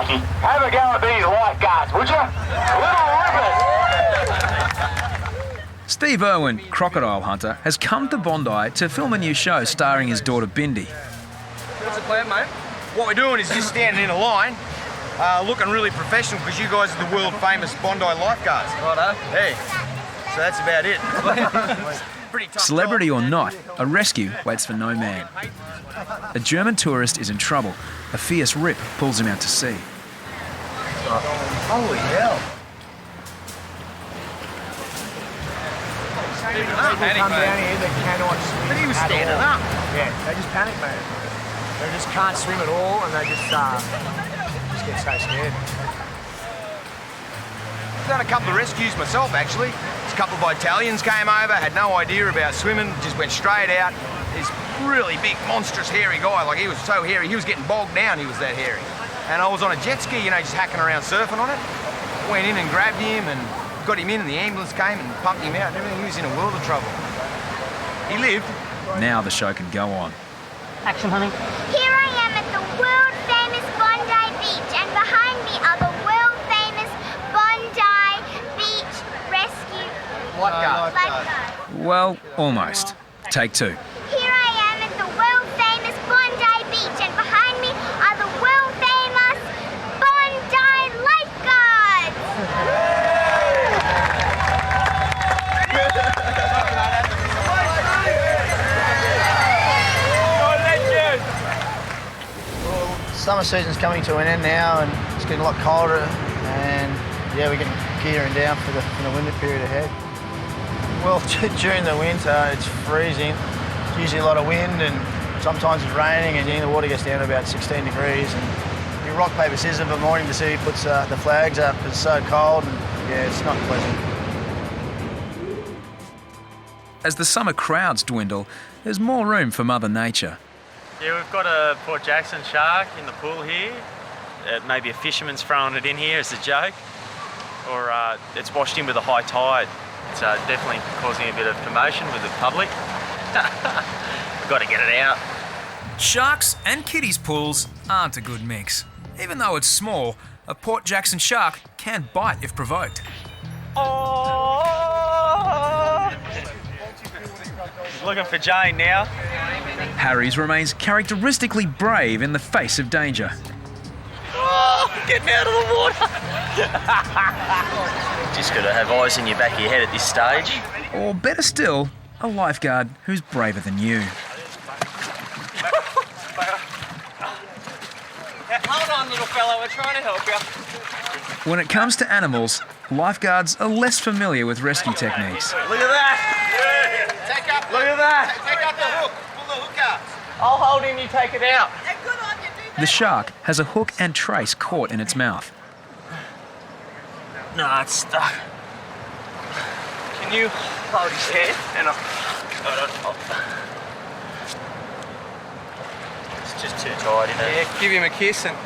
Maxi. Have a go at these lifeguards, would you? Little rippers. Steve Irwin, Crocodile Hunter, has come to Bondi to film a new show starring his daughter Bindi. What's the plan, mate? What we're doing is just standing in a line, looking really professional because you guys are the world famous Bondi lifeguards. Righto. Hey, so that's about it. Pretty tough Celebrity job. or not, a rescue waits for no man. A German tourist is in trouble. A fierce rip pulls him out to sea. Holy hell. People come down here that cannot swim. But he was at standing all. up. Yeah, they just panic, mate. They just can't swim at all, and they just get so scared. I've done a couple of rescues myself, actually. A couple of Italians came over, had no idea about swimming, just went straight out. This really big, monstrous, hairy guy. Like, he was so hairy, he was getting bogged down, he was that hairy. And I was on a jet ski, just hacking around surfing on it. Went in and grabbed him and got him in, and the ambulance came and pumped him out and everything. He was in a world of trouble. He lived. Now the show can go on. Action, honey. Here I am at the world famous Bondi Beach, and behind me are the world famous Bondi Beach Rescue Lifeguards. Well, almost. Take two. Here I am at the world famous Bondi Beach, and behind me are the world famous Bondi Lifeguards. Summer season's coming to an end now, and it's getting a lot colder, and yeah, we're getting gearing down for the winter period ahead. Well, during the winter, it's freezing. It's usually a lot of wind, and sometimes it's raining, and the water gets down to about 16 degrees. And you rock, paper, scissors of a morning to see who puts the flags up. It's so cold, and yeah, it's not pleasant. As the summer crowds dwindle, there's more room for Mother Nature. Yeah, we've got a Port Jackson shark in the pool here. Maybe a fisherman's throwing it in here as a joke. Or it's washed in with a high tide. It's definitely causing a bit of commotion with the public. We've got to get it out. Sharks and kiddies pools aren't a good mix. Even though it's small, a Port Jackson shark can bite if provoked. Oh! He's looking for Jane now. Harries remains characteristically brave in the face of danger. Oh, getting out of the water. Just got to have eyes in your back of your head at this stage. Or better still, a lifeguard who's braver than you. Hold on, little fella, we're trying to help you. When it comes to animals, lifeguards are less familiar with rescue techniques. Look at that. Look at that. Take out the hook. Pull the hook out. I'll hold him, you take it out. The shark has a hook and trace caught in its mouth. No, it's stuck. Can you hold his head? And it's just too tight, isn't it? Yeah, give him a kiss and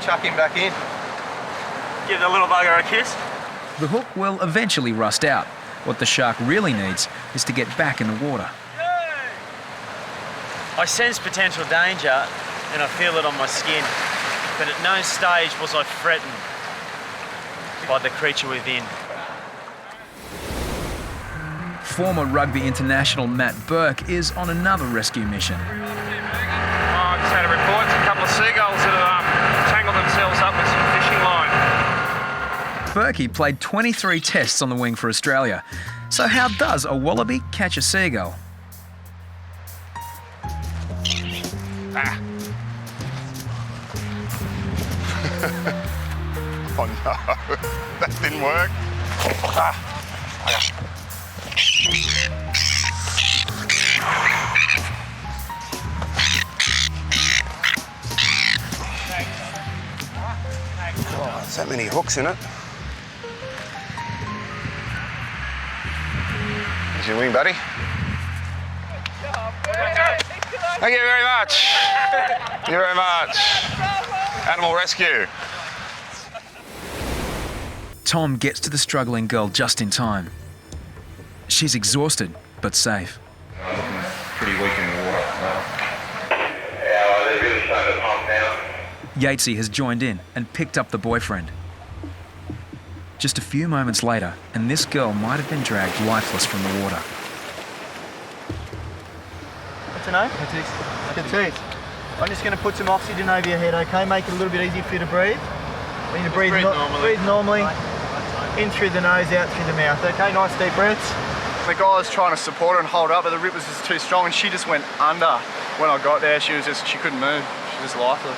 chuck him back in. Give the little bugger a kiss. The hook will eventually rust out. What the shark really needs is to get back in the water. I sense potential danger and I feel it on my skin, but at no stage was I threatened by the creature within. Former rugby international Matt Burke is on another rescue mission. I just had a report, a couple of seagulls that have tangled themselves up with some fishing line. Burkey played 23 tests on the wing for Australia. So how does a wallaby catch a seagull? Ah. Oh no, that didn't work. Ah. Oh, there's that many hooks in it. Here's your wing, buddy. Thank you very much. Thank you very much. Animal rescue. Tom gets to the struggling girl just in time. She's exhausted, but safe. Pretty weak in the water. Yatesy has joined in and picked up the boyfriend. Just a few moments later, and this girl might have been dragged lifeless from the water. What's your name? Catisse. I'm just going to put some oxygen over your head, okay? Make it a little bit easier for you to breathe. You need to breathe normally. In through the nose, out through the mouth, okay? Nice deep breaths. The guy was trying to support her and hold her up, but the rip was just too strong and she just went under. When I got there, she couldn't move. She was just lifeless.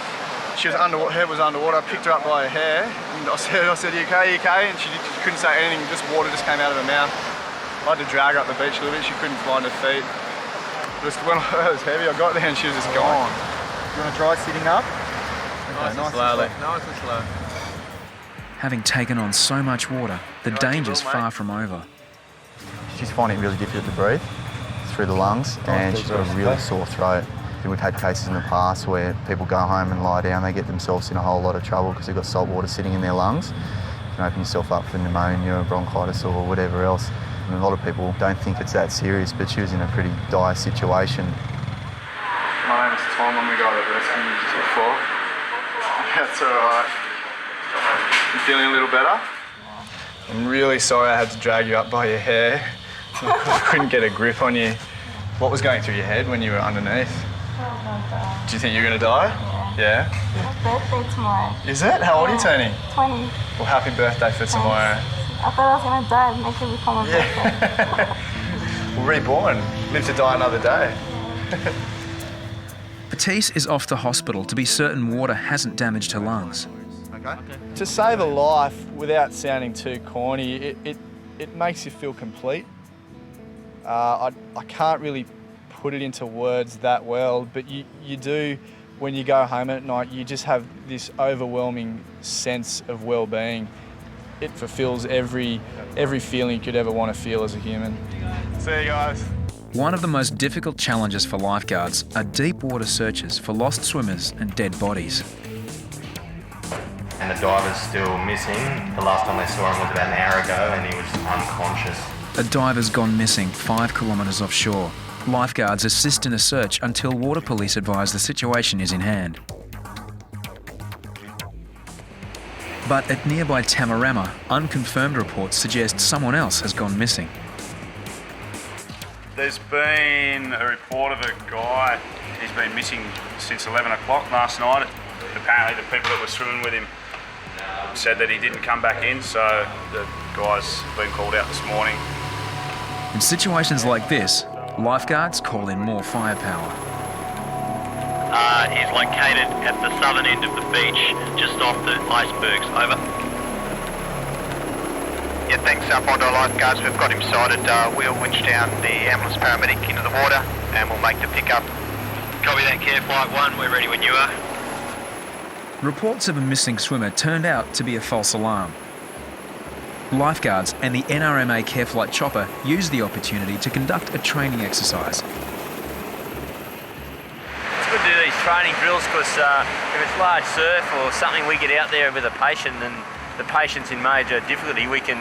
She was under, her head was underwater. I picked her up by her hair and I said, you okay, you okay? And she couldn't say anything, just water just came out of her mouth. I had to drag her up the beach a little bit, she couldn't find her feet. Just when it was heavy, I got there and she was just gone. You want to try sitting up? Okay, nice and slowly. Nice and slow. Having taken on so much water, the danger's far from over. She's finding it really difficult to breathe through the lungs and she's got a really sore throat. And we've had cases in the past where people go home and lie down, they get themselves in a whole lot of trouble because they've got salt water sitting in their lungs. You can open yourself up for pneumonia or bronchitis or whatever else. And a lot of people don't think it's that serious, but she was in a pretty dire situation. My name is Tom, I'm the guy that rescued you just before. That's alright. You feeling a little better? I'm really sorry I had to drag you up by your hair. I couldn't get a grip on you. What was going through your head when you were underneath? Do you think you're going to die? Yeah? My birthday tomorrow. Is it? How old are you turning? 20. Well, happy birthday for tomorrow. I thought I was going to die and make it become a birthday. Well, reborn. Live to die another day. Patisse is off to hospital to be certain water hasn't damaged her lungs. To save a life, without sounding too corny, it makes you feel complete. I can't really put it into words that well, but you do, when you go home at night, you just have this overwhelming sense of well-being. It fulfills every feeling you could ever want to feel as a human. See you guys. One of the most difficult challenges for lifeguards are deep water searches for lost swimmers and dead bodies. And the diver's still missing. The last time they saw him was about an hour ago and he was unconscious. A diver's gone missing 5 kilometres offshore. Lifeguards assist in a search until water police advise the situation is in hand. But at nearby Tamarama, unconfirmed reports suggest someone else has gone missing. There's been a report of a guy, he's been missing since 11 o'clock last night. Apparently the people that were swimming with him said that he didn't come back in, so the guy's been called out this morning. In situations like this, lifeguards call in more firepower. He's located at the southern end of the beach, just off the icebergs. Over. Yeah, thanks, Bondi Lifeguards. We've got him sighted. We'll winch down the ambulance paramedic into the water and we'll make the pickup. Copy that, Care Flight 1. We're ready when you are. Reports of a missing swimmer turned out to be a false alarm. Lifeguards and the NRMA Care Flight chopper used the opportunity to conduct a training exercise. It's good to do these training drills because if it's large surf or something, we get out there with a patient and the patient's in major difficulty, we can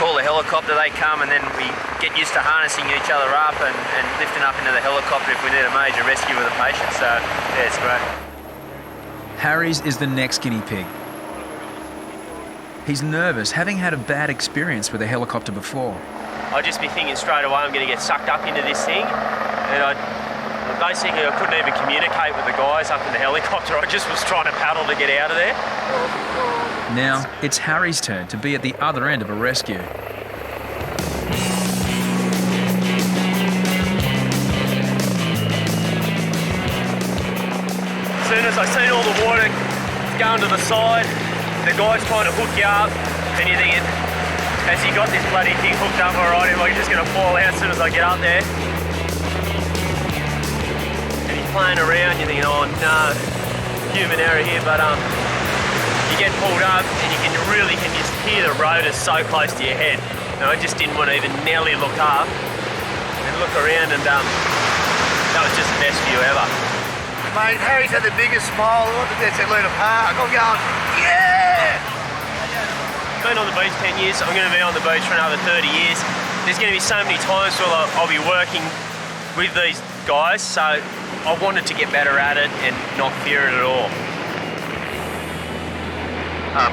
call the helicopter, they come, and then we get used to harnessing each other up and lifting up into the helicopter if we need a major rescue with a patient, so yeah, it's great. Harries is the next guinea pig. He's nervous, having had a bad experience with a helicopter before. I'd just be thinking straight away I'm going to get sucked up into this thing, and I couldn't even communicate with the guys up in the helicopter. I just was trying to paddle to get out of there. Now, it's Harry's turn to be at the other end of a rescue. As soon as I seen all the water going to the side, the guy's trying to hook you up, and you're thinking, has he got this bloody thing hooked up alright, am I just going to fall out as soon as I get up there? And he's playing around, you're thinking, oh no, human error here, but you get pulled up and you can just hear the rotor so close to your head. And I just didn't want to even nearly look up and look around, and that was just the best view ever. Mate, Harry's had the biggest smile. I think that's at Luna Park. I'm going, yeah! Been on the beach 10 years, I'm going to be on the beach for another 30 years. There's going to be so many times where I'll be working with these guys, so I wanted to get better at it and not fear it at all.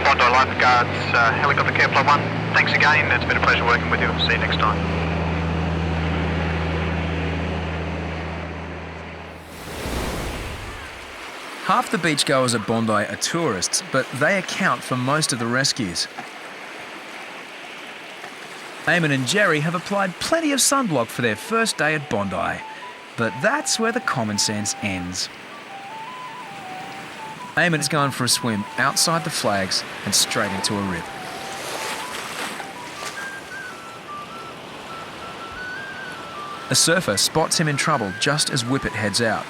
Bondi Lifeguards, Helicopter Care Flight 1. Thanks again. It's been a pleasure working with you. See you next time. Half the beachgoers at Bondi are tourists, but they account for most of the rescues. Eamon and Jerry have applied plenty of sunblock for their first day at Bondi, but that's where the common sense ends. Eamon is going for a swim outside the flags and straight into a rip. A surfer spots him in trouble just as Whippet heads out.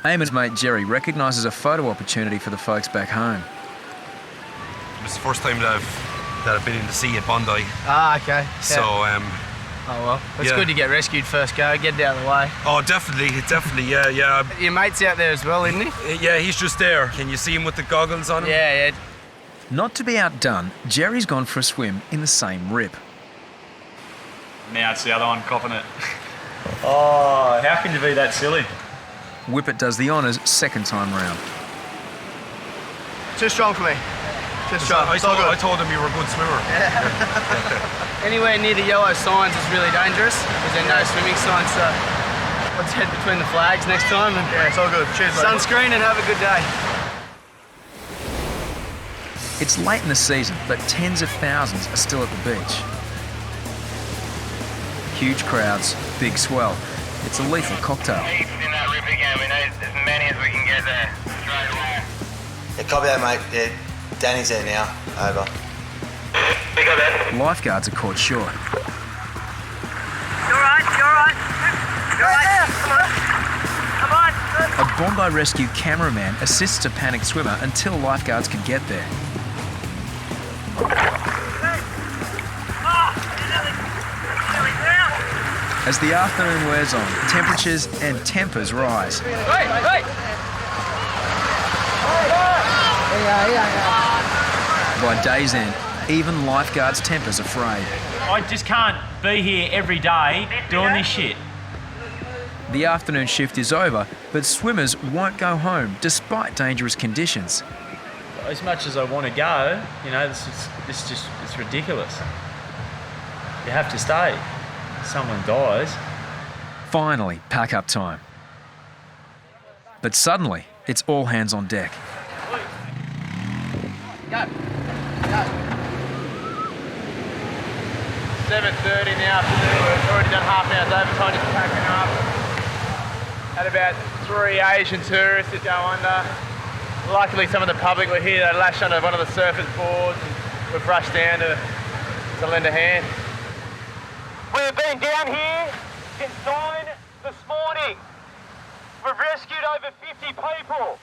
Eamon's mate Jerry recognises a photo opportunity for the folks back home. It's the first time that I've been in the sea at Bondi. Ah, okay. Yeah. So, oh well, it's yeah. good to get rescued first go, get it out of the way. Oh, definitely, yeah. Your mate's out there as well, isn't he? Yeah, he's just there. Can you see him with the goggles on him? Yeah. Not to be outdone, Jerry's gone for a swim in the same rip. Now it's the other one copping it. Oh, how can you be that silly? Whippet does the honours second time round. Too strong for me. Too strong. I told him you were a good swimmer. Anywhere near the yellow signs is really dangerous because there are no swimming signs, so let's head between the flags next time. And yeah, it's all good. Cheers, mate. Sunscreen and have a good day. It's late in the season, but tens of thousands are still at the beach. Huge crowds, big swell. It's a lethal cocktail. Heaps in that rip again. We need as many as we can get there straight away. Yeah, copy that, mate. Yeah, Danny's there now. Over. We got that. Lifeguards are caught short. You're right. Come on. A Bondi Rescue cameraman assists a panicked swimmer until lifeguards can get there. As the afternoon wears on, temperatures and tempers rise. By day's end, even lifeguards' tempers are frayed. I just can't be here every day doing this shit. The afternoon shift is over, but swimmers won't go home despite dangerous conditions. As much as I want to go, you know, it's ridiculous. You have to stay. Someone dies. Finally, pack-up time. But suddenly, it's all hands on deck. Go. 7:30 in the afternoon. We've already done half an hour's overtime just packing up. Had about 3 Asian tourists that go under. Luckily, some of the public were here. They lashed under one of the surfers' boards and we've rushed down to lend a hand. We've been down here since 9 this morning. We've rescued over 50 people.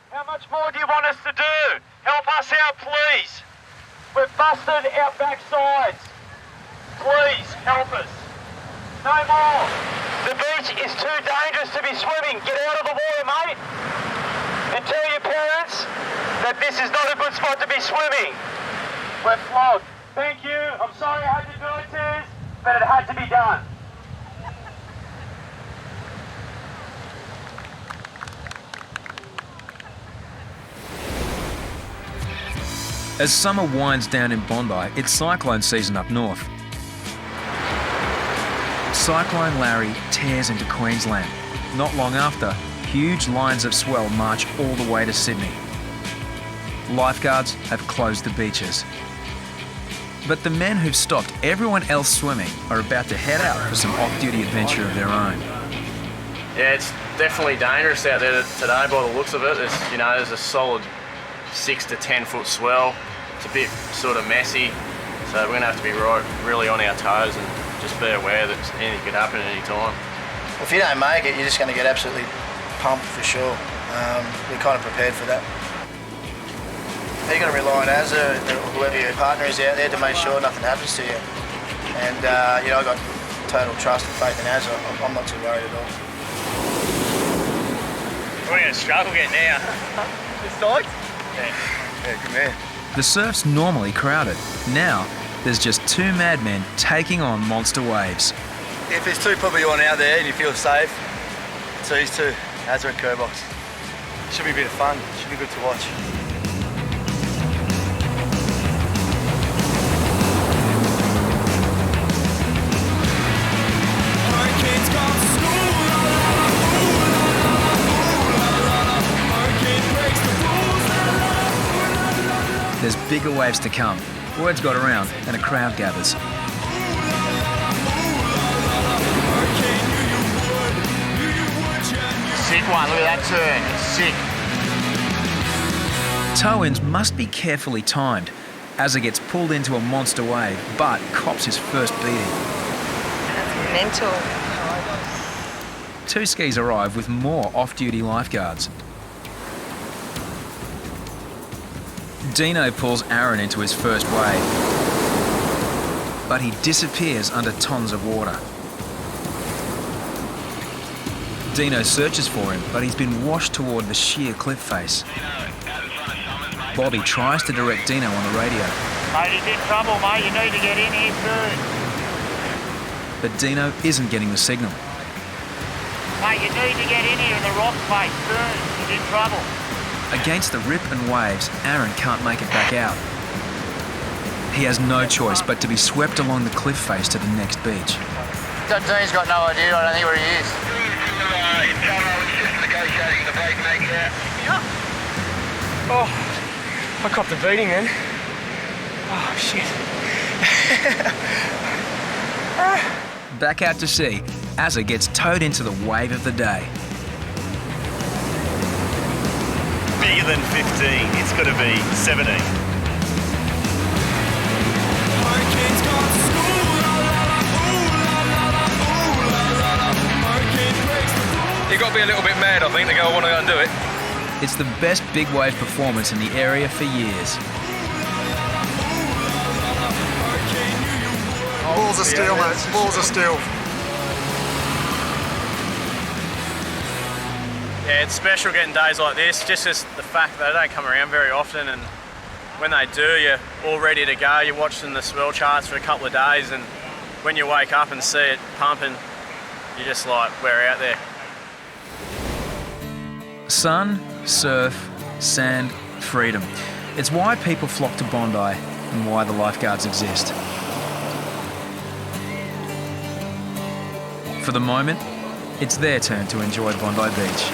How much more do you want us to do? Help us out, please. We've busted our backsides. Please, help us. No more. The beach is too dangerous to be swimming. Get out of the water, mate. And tell your parents that this is not a good spot to be swimming. We're flogged. Thank you. I'm sorry I had to do it, Tiz, but it had to be done. As summer winds down in Bondi, it's cyclone season up north. Cyclone Larry tears into Queensland. Not long after, huge lines of swell march all the way to Sydney. Lifeguards have closed the beaches. But the men who've stopped everyone else swimming are about to head out for some off-duty adventure of their own. Yeah, it's definitely dangerous out there today by the looks of it. There's a solid 6 to 10 foot swell. It's a bit sort of messy, so we're going to have to be really on our toes and just be aware that anything could happen at any time. If you don't make it, you're just going to get absolutely pumped for sure. We're kind of prepared for that. You're going to rely on Azza or whoever your partner is out there to make sure nothing happens to you. And I've got total trust and faith in Azza. I'm not too worried at all. We're going to struggle getting out. You stoked? Yeah, good man. The surf's normally crowded. Now, there's just two madmen taking on monster waves. If there's two people you want out there and you feel safe, it's these two, Azza and Kerbox. Should be a bit of fun. Should be good to watch. There's bigger waves to come. Word's got around and a crowd gathers. Sick one, look at that turn, it's sick. Tow-ins must be carefully timed. Azza gets pulled into a monster wave, but cops his first beating. That's mental. Two skis arrive with more off-duty lifeguards. Deano pulls Aaron into his first wave, but he disappears under tons of water. Deano searches for him, but he's been washed toward the sheer cliff face. Bobby tries to direct Deano on the radio. Mate, he's in trouble, mate. You need to get in here soon. But Deano isn't getting the signal. Mate, you need to get in here in the rock face soon. He's in trouble. Against the rip and waves, Aaron can't make it back out. He has no choice but to be swept along the cliff face to the next beach. Dean's got no idea, I don't think where he is. Oh, I copped a beating then. Oh, shit. Back out to sea, Azza gets towed into the wave of the day. Bigger than 15, it's got to be 17. You've got to be a little bit mad, I think, to go, I want to go and do it. It's the best big wave performance in the area for years. Balls of steel, mate. Balls of steel. Yeah, it's special getting days like this, just as the fact that they don't come around very often, and when they do, you're all ready to go. You're watching the swell charts for a couple of days, and when you wake up and see it pumping, you're just like, we're out there. Sun, surf, sand, freedom. It's why people flock to Bondi and why the lifeguards exist. For the moment, it's their turn to enjoy Bondi Beach.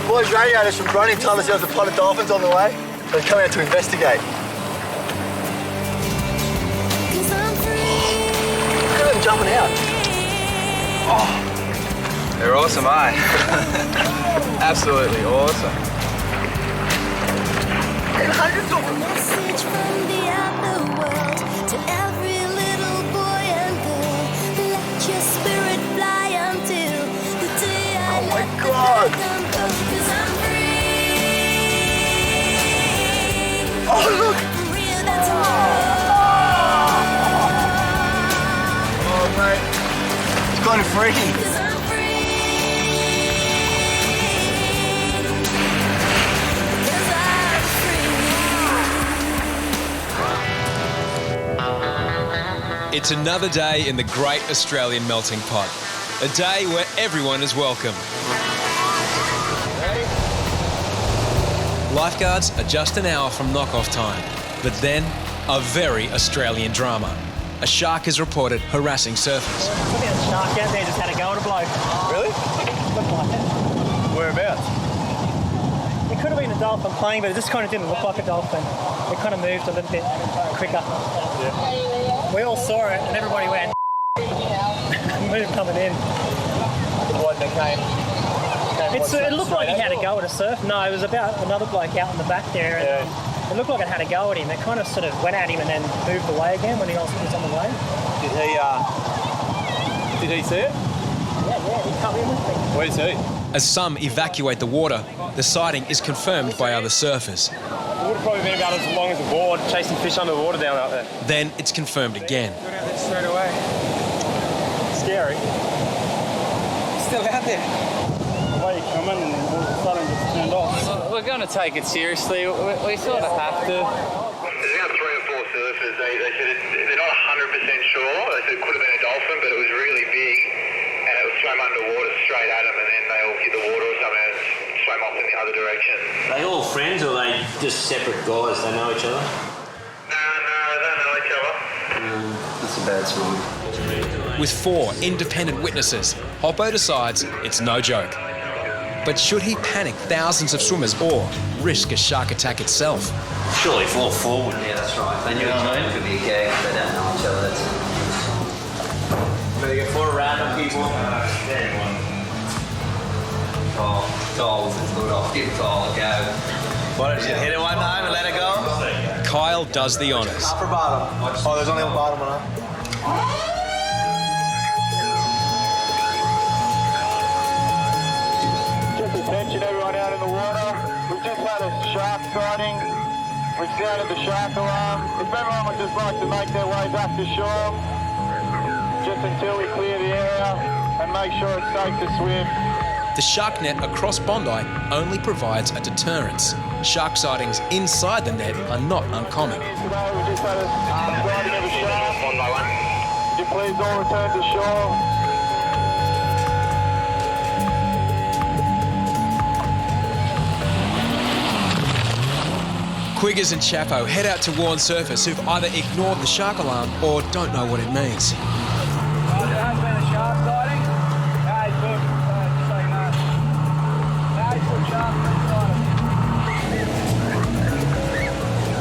Boys, radiators from Bondi told us there was a pot of dolphins on the way, so they're coming out to investigate. Look at them jumping out. Oh, they're awesome, eh? Absolutely awesome. And hundreds of them. Oh my God! Oh look! Oh mate, it's kind of freaky. It's another day in the Great Australian Melting Pot. A day where everyone is welcome. Lifeguards are just an hour from knock-off time, but then a very Australian drama. A shark is reported harassing surfers. Look at the shark out there, just had a go at a bloke. Really? Looked like it. Whereabouts? It could have been a dolphin playing, but it just kind of didn't look like a dolphin. It kind of moved a little bit quicker. Yeah. We all saw it and everybody went move coming in. What they came? It looked like he had a go at a surf. No, it was about another bloke out in the back there. And it looked like it had a go at him. It kind of sort of went at him and then moved away again when he was on the way. Did he see it? Yeah, he come in with me. Where's he? As some evacuate the water, the sighting is confirmed by other surfers. It would have probably been about as long as a board, chasing fish under the water down out there. Then it's confirmed again. Got out there straight away. Scary. Still out there. The way you come in and all of a sudden just turned off. We're going to take it seriously. We sort of have to. There's about 3 or 4 surfers. They said they're not 100% sure. They said it could have been a dolphin, but it was really big. straight at them, and then they all hit the water or something and swam off in the other direction. Are they all friends or are they just separate guys? They know each other? No, they don't know each other. That's a bad sign. With 4 independent witnesses, Hoppo decides it's no joke. But should he panic thousands of swimmers or risk a shark attack itself? Surely fall forward. Yeah, that's right. They knew each other. It could be a gag. They don't know each other. Better get 4 random people. Tall is good. I'll give Tall a go. What, did you hit it one time and let it go? Kyle does the honours. Top or bottom? Oh, there's only a bottom one, huh? Attention everyone out in the water. We've just had a shark sighting. We've sounded the shark alarm. If everyone would just like to make their way back to shore, just until we clear the area and make sure it's safe to swim. The shark net across Bondi only provides a deterrence. Shark sightings inside the net are not uncommon. Today we just had a sighting of a shark. One by one. Could you please all return to shore? Quiggers and Chapo head out to warn surfers who've either ignored the shark alarm or don't know what it means. There has been a shark sighting.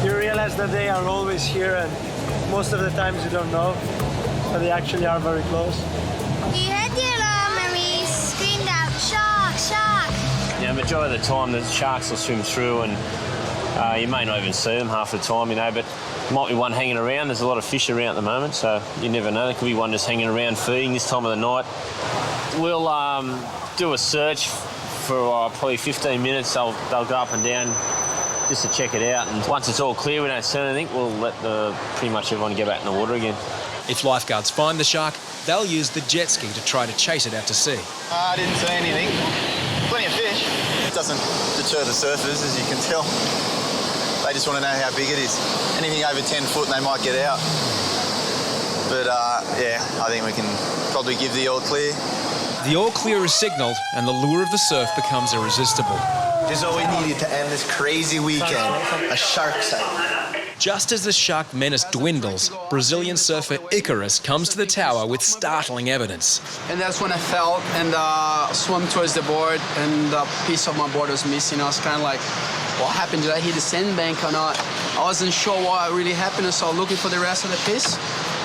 You realize that they are always here, and most of the times you don't know, but they actually are very close. We heard the alarm and we screamed out, "Shark, shark!" Yeah, majority of the time the sharks will swim through and you may not even see them half the time, you know, but there might be one hanging around. There's a lot of fish around at the moment, so you never know. There could be one just hanging around feeding this time of the night. We'll do a search for probably 15 minutes. They'll go up and down just to check it out, and once it's all clear, we don't see anything, we'll let pretty much everyone get back in the water again. If lifeguards find the shark, they'll use the jet ski to try to chase it out to sea. I didn't see anything. Plenty of fish. It doesn't deter the surfers, as you can tell. They just want to know how big it is. Anything over 10 foot and they might get out. But yeah, I think we can probably give the all clear. The all clear is signalled and the lure of the surf becomes irresistible. This is all we needed to end this crazy weekend. A shark sighting. Just as the shark menace dwindles, Brazilian surfer Icarus comes to the tower with startling evidence. And that's when I felt and swam towards the board, and a piece of my board was missing. I was kind of like, what happened? Did I hit the sandbank or not? I wasn't sure what really happened, so I was looking for the rest of the piece.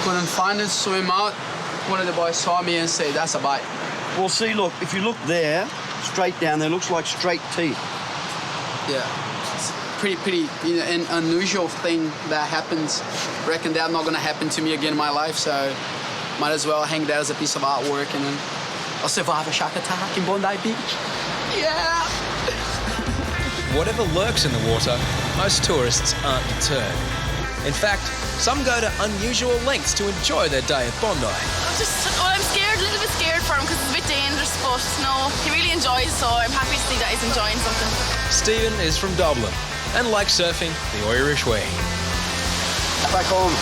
Couldn't find it, swim out. One of the boys saw me and said, "That's a bite." Well, see, look, if you look there, straight down there, looks like straight teeth. Yeah. It's pretty an unusual thing that happens. Reckon that's not gonna happen to me again in my life, so might as well hang that as a piece of artwork, and then I'll survive a shark attack in Bondi Beach. Yeah! Whatever lurks in the water, most tourists aren't deterred. In fact, some go to unusual lengths to enjoy their day at Bondi. I'm scared, a little bit scared for him because it's a bit dangerous, but no, he really enjoys, so I'm happy to see that he's enjoying something. Stephen is from Dublin and likes surfing the Irish way. Back home,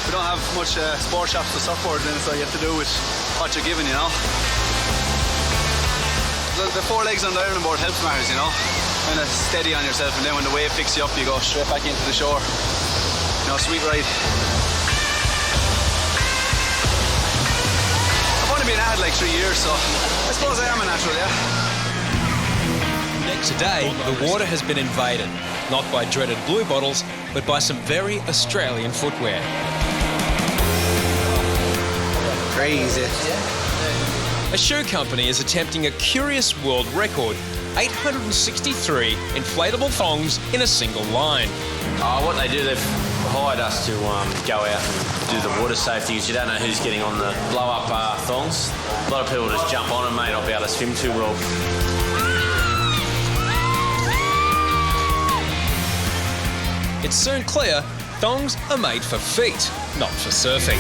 we don't have much sport shops to surfboard in, so you have to do with what you're given, you know. The 4 legs on the ironing board helps matters, you know. Kind of steady on yourself, and then when the wave picks you up, you go straight back into the shore. You know, sweet ride. I've only been at it like 3 years, so I suppose I am a natural, yeah. Today, the water has been invaded, not by dreaded blue bottles, but by some very Australian footwear. Crazy. A shoe company is attempting a curious world record: 863 inflatable thongs in a single line. What they do, they've hired us to go out and do the water safety, because you don't know who's getting on the blow-up thongs. A lot of people just jump on and may not be able to swim too well. It's soon clear thongs are made for feet, not for surfing.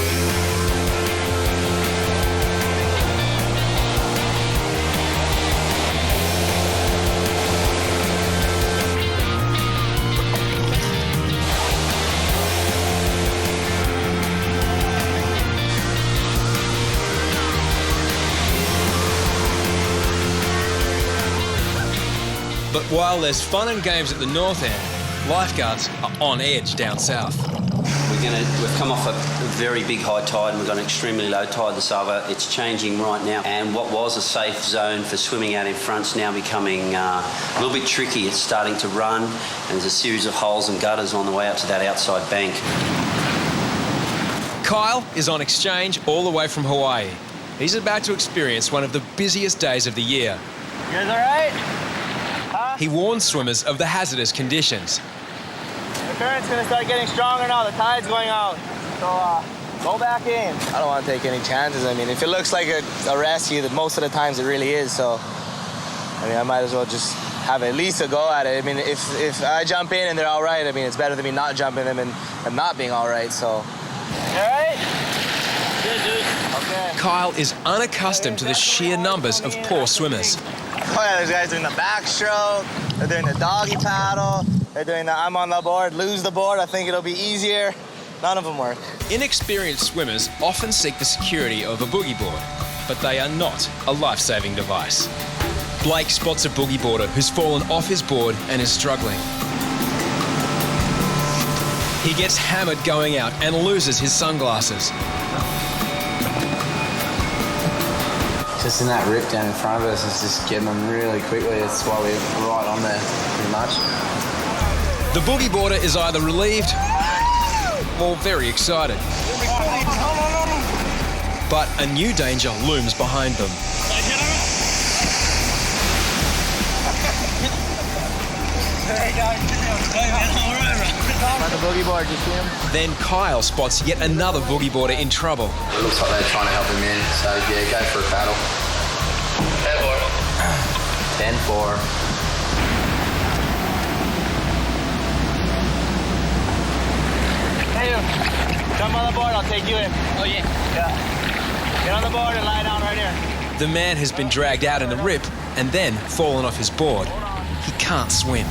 But while there's fun and games at the north end, lifeguards are on edge down south. We've come off a very big high tide and we've got an extremely low tide this other. It's changing right now, and what was a safe zone for swimming out in front's now becoming a little bit tricky. It's starting to run, and there's a series of holes and gutters on the way out to that outside bank. Kyle is on exchange all the way from Hawaii. He's about to experience one of the busiest days of the year. You guys all right? Huh? He warns swimmers of the hazardous conditions. The current's gonna start getting stronger now. The tide's going out. So go back in. I don't want to take any chances. I mean, if it looks like a rescue, most of the times it really is. So, I mean, I might as well just have at least a go at it. I mean, if I jump in and they're all right, I mean, it's better than me not jumping them and not being all right. So, all right? Good, dude. Okay. Kyle is unaccustomed to the sheer numbers of poor swimmers. Oh yeah, there's guys doing the backstroke, they're doing the doggy paddle, they're doing the I'm on the board, lose the board, I think it'll be easier. None of them work. Inexperienced swimmers often seek the security of a boogie board, but they are not a life-saving device. Blake spots a boogie boarder who's fallen off his board and is struggling. He gets hammered going out and loses his sunglasses. Just in that rip down in front of us, it's just getting them really quickly. That's why we're right on there, pretty much. The boogie boarder is either relieved or very excited. But a new danger looms behind them. On the boogie board, you see him? Then Kyle spots yet another boogie boarder in trouble. It looks like they're trying to help him in, so yeah, go for a paddle. 10-4. 10-4. Hey, you. Jump on the board, I'll take you in. Oh, yeah? Yeah. Get on the board and lie down right here. The man has been dragged out in the rip and then fallen off his board. He can't swim.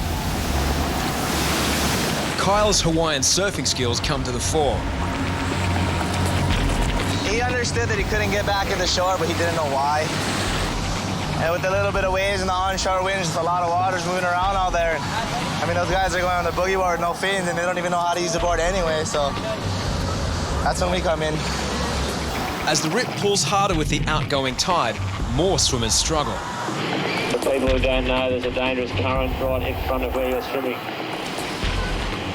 Kyle's Hawaiian surfing skills come to the fore. He understood that he couldn't get back in the shore, but he didn't know why. And with a little bit of waves and the onshore winds, just a lot of water's moving around out there. I mean, those guys are going on the boogie board, no fins, and they don't even know how to use the board anyway, so that's when we come in. As the rip pulls harder with the outgoing tide, more swimmers struggle. For people who don't know, there's a dangerous current right in front of where you're swimming.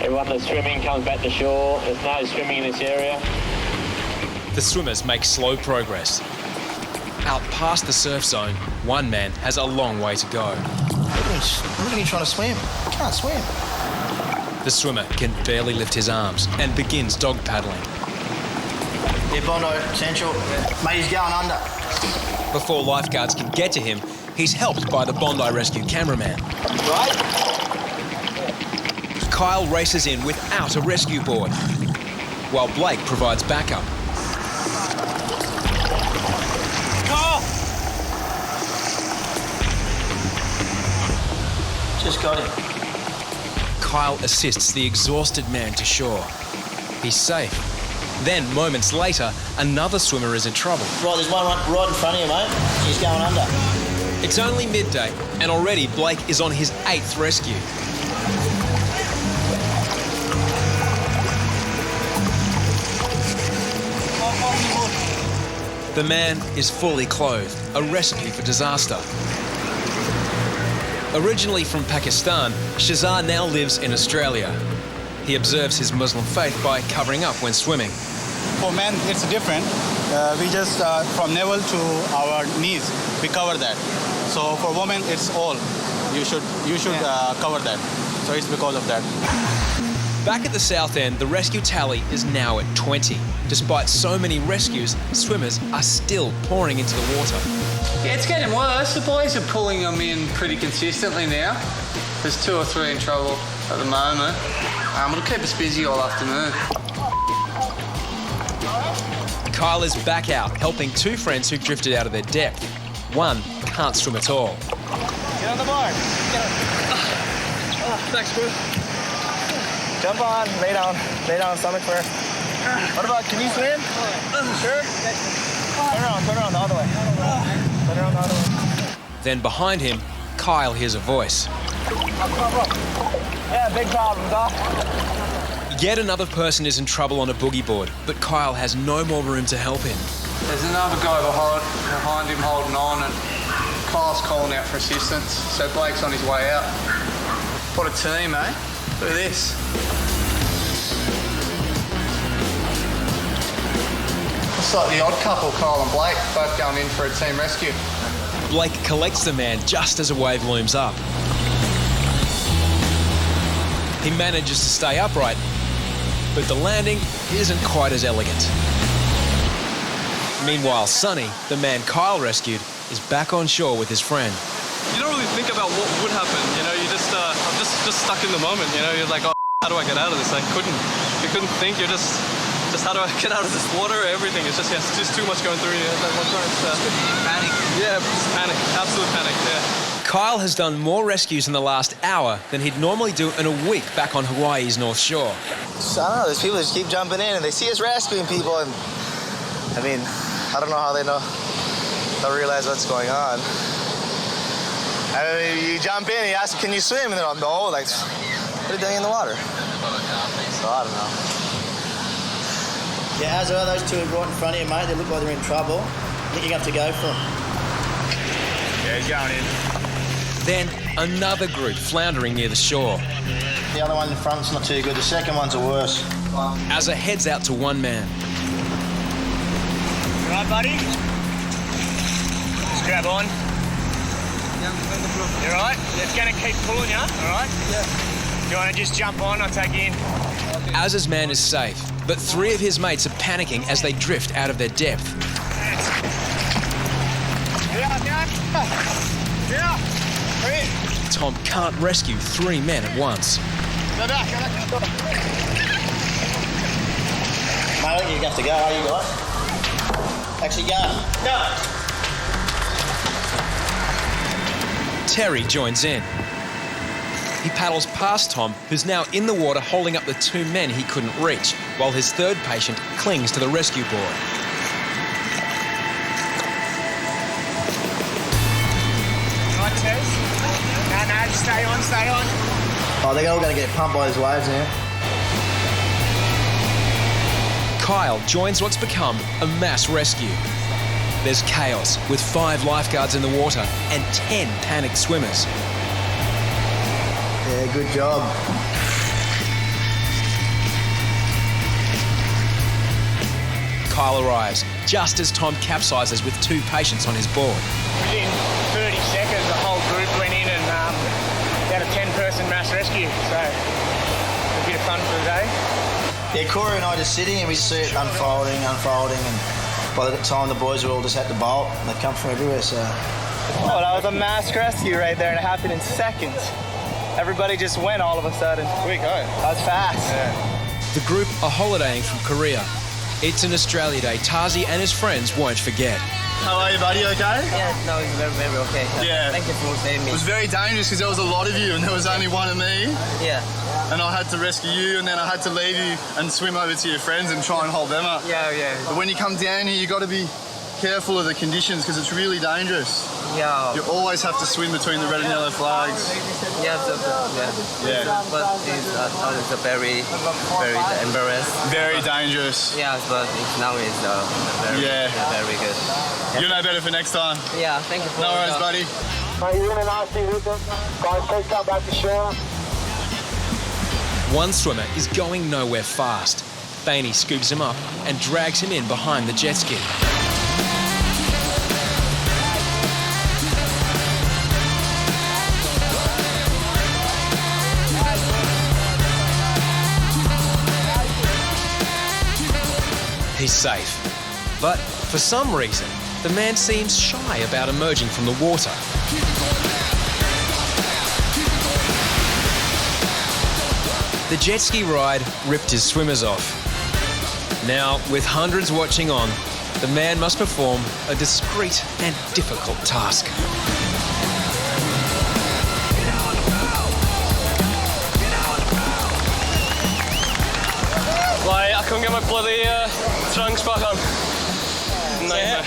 Everyone that's swimming comes back to shore. There's no swimming in this area. The swimmers make slow progress. Out past the surf zone, one man has a long way to go. Look at him trying to swim. I can't swim. The swimmer can barely lift his arms and begins dog paddling. Yeah, Bondi Central. Mate, he's going under. Before lifeguards can get to him, he's helped by the Bondi Rescue cameraman. Right? Kyle races in without a rescue board, while Blake provides backup. Just got him. Kyle assists the exhausted man to shore. He's safe. Then, moments later, another swimmer is in trouble. Right, there's one right in front of you, mate. He's going under. It's only midday, and already Blake is on his 8th rescue. The man is fully clothed, a recipe for disaster. Originally from Pakistan, Shazar now lives in Australia. He observes his Muslim faith by covering up when swimming. For men, it's different. We just, from navel to our knees, we cover that. So for women, it's all. You should cover that. So it's because of that. Back at the south end, the rescue tally is now at 20. Despite so many rescues, swimmers are still pouring into the water. Yeah, it's getting worse. The boys are pulling them in pretty consistently now. There's 2 or 3 in trouble at the moment. It'll keep us busy all afternoon. Kyle is back out, helping 2 friends who drifted out of their depth. One can't swim at all. Get on the board. Thanks, bro. Jump on, lay down, stomach first. What about, can you swim? Sure? Turn around the other way. Turn around the other way. Then behind him, Kyle hears a voice. Yeah, big problem, Doc. Yet another person is in trouble on a boogie board, but Kyle has no more room to help him. There's another guy behind him holding on, and Kyle's calling out for assistance, so Blake's on his way out. What a team, eh? Look at this. It's like the odd couple, Kyle and Blake, both going in for a team rescue. Blake collects the man just as a wave looms up. He manages to stay upright, but the landing isn't quite as elegant. Meanwhile, Sonny, the man Kyle rescued, is back on shore with his friend. You don't really think about what would happen, you know, you just, I'm just stuck in the moment, you know, you're like, oh, how do I get out of this? You couldn't think, you're just how do I get out of this water, everything, it's just too much going through you at one time. Panic. Yeah, panic, absolute panic, yeah. Kyle has done more rescues in the last hour than he'd normally do in a week back on Hawaii's North Shore. So, I don't know, there's people that just keep jumping in and they see us rescuing people and, I mean, I don't know how they don't realize what's going on. I mean, you jump in and you ask them, can you swim? And they're like, no, like, what are you doing in the water? So, I don't know. Yeah, as well, those two are right in front of you, mate. They look like they're in trouble. I think you have to go for them. Yeah, he's going in. Then another group floundering near the shore. The other one in front's not too good. The second one's the worst. Azza heads out to one man. You alright, buddy? Just grab on. You alright? It's going to keep pulling you, alright? Yeah. You want to just jump on? I'll take you in. Azza's man is safe, but three of his mates are panicking as they drift out of their depth. Tom can't rescue three men at once. Go back. Mate, I think you have to go, are you guys? Actually, go. Terry joins in. He paddles past Tom, who's now in the water holding up the two men he couldn't reach, while his third patient clings to the rescue board. Right, Tess? No, just stay on. Oh, they're all going to get pumped by those waves now. Kyle joins what's become a mass rescue. There's chaos, with 5 lifeguards in the water and 10 panicked swimmers. Yeah, good job. Kyle arrives just as Tom capsizes with 2 patients on his board. Within 30 seconds, the whole group went in and had a 10-person mass rescue. So, a bit of fun for the day. Yeah, Corey and I just sitting and we see it unfolding, and by the time the boys were all just had to bolt, and they come from everywhere, so... Oh, that was a mass rescue right there, and it happened in seconds. Everybody just went all of a sudden. Quick, eh? That was fast. Yeah. The group are holidaying from Korea. It's an Australia Day Tazi and his friends won't forget. How are you, buddy? Okay? Yeah, no, it's very, very okay. Yeah. Thank you for saving me. It was very dangerous because there was a lot of you and there was only one of me. Yeah. And I had to rescue you and then I had to leave you and swim over to your friends and try and hold them up. Yeah. But when you come down here, you got to be careful of the conditions because it's really dangerous. Yeah. You always have to swim between the red and yellow flags. Yeah. But it's a very embarrassing. Very dangerous. Yeah, but now it's very good. You'll know better for next time. Yeah, thank you for No worries, buddy. Mate, you're in a nasty rhythm. Guys, please come back to shore. One swimmer is going nowhere fast. Bainey scoops him up and drags him in behind the jet ski. He's safe. But for some reason, the man seems shy about emerging from the water. The jet ski ride ripped his swimmers off. Now, with hundreds watching on, the man must perform a discreet and difficult task. Like, I couldn't get my bloody trunks back on. Nightmare.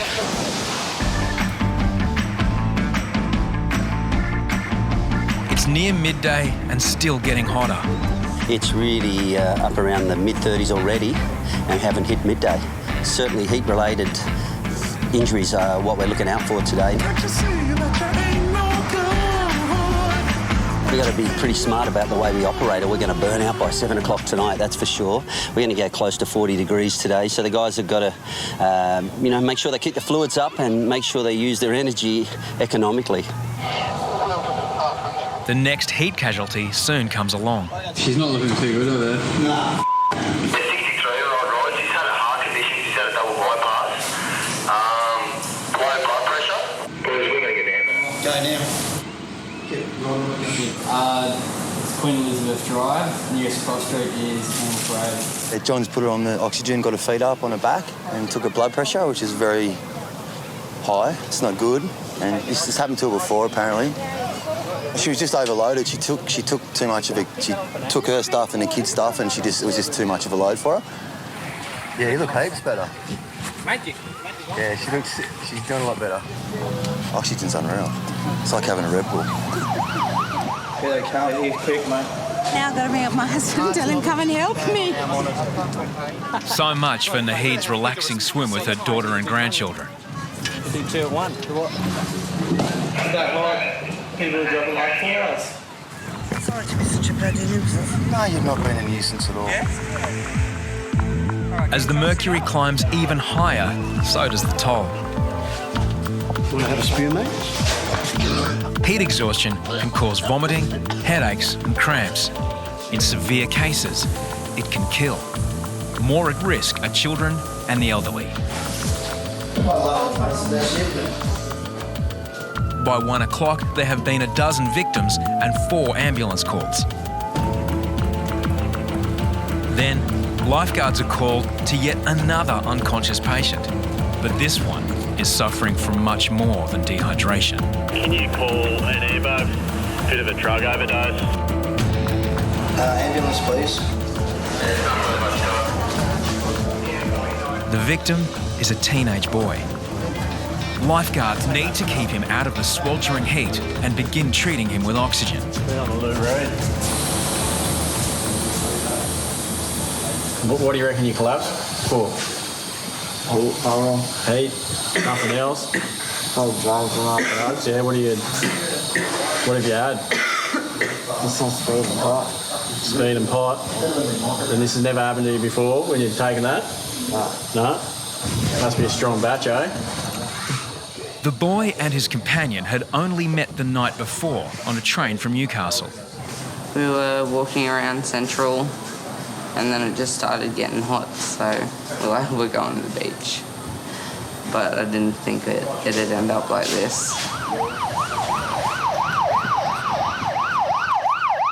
It's It's near midday and still getting hotter. It's really up around the mid-30s already and haven't hit midday. Certainly heat-related injuries are what we're looking out for today. We've got to be pretty smart about the way we operate or we're going to burn out by 7 o'clock tonight, that's for sure. We're going to get close to 40 degrees today, so the guys have got to, make sure they keep the fluids up and make sure they use their energy economically. The next heat casualty soon comes along. She's not looking too good over there. Nah. 63-year-old Reidy. She's had a heart condition. She's had a double bypass. Low blood pressure. Boys, we're going to get down there. Go now. It's Queen Elizabeth Drive. Nearest cross street is Reidy. John's put her on the oxygen, got her feet up on her back, and took her blood pressure, which is very high. It's not good, and this has happened to her before, apparently. She was just overloaded. She took too much of it. She took her stuff and the kids' stuff, and it was just too much of a load for her. Yeah, you look heaps better. Magic. Yeah, she's doing a lot better. Oxygen's unreal. It's like having a Red Bull. Yeah, they can't eat quick, mate. Now I've got to bring up my husband, tell him come and help me. So much for Nahid's relaxing swim with her daughter and grandchildren. You do 2 at 1. What? I don't like people who drop it like 4 hours. Sorry to be such a bloody nuisance. No, you've not been a nuisance at all. As the mercury climbs even higher, so does the toll. Want to have a spew, mate? Heat exhaustion can cause vomiting, headaches and cramps. In severe cases, it can kill. More at risk are children and the elderly. By 1 o'clock, there have been a dozen victims and 4 ambulance calls. Then, lifeguards are called to yet another unconscious patient. But this one is suffering from much more than dehydration. Can you call an ambo? Bit of a drug overdose. Ambulance, please. The victim is a teenage boy. Lifeguards need to keep him out of the sweltering heat and begin treating him with oxygen. What do you reckon you collapsed for? Heat, nothing else. Yeah, what have you had? Speed and pot. And this has never happened to you before when you've taken that? No? Must be a strong batch, eh? The boy and his companion had only met the night before on a train from Newcastle. We were walking around Central and then it just started getting hot, so we're going to the beach. But I didn't think it'd end up like this.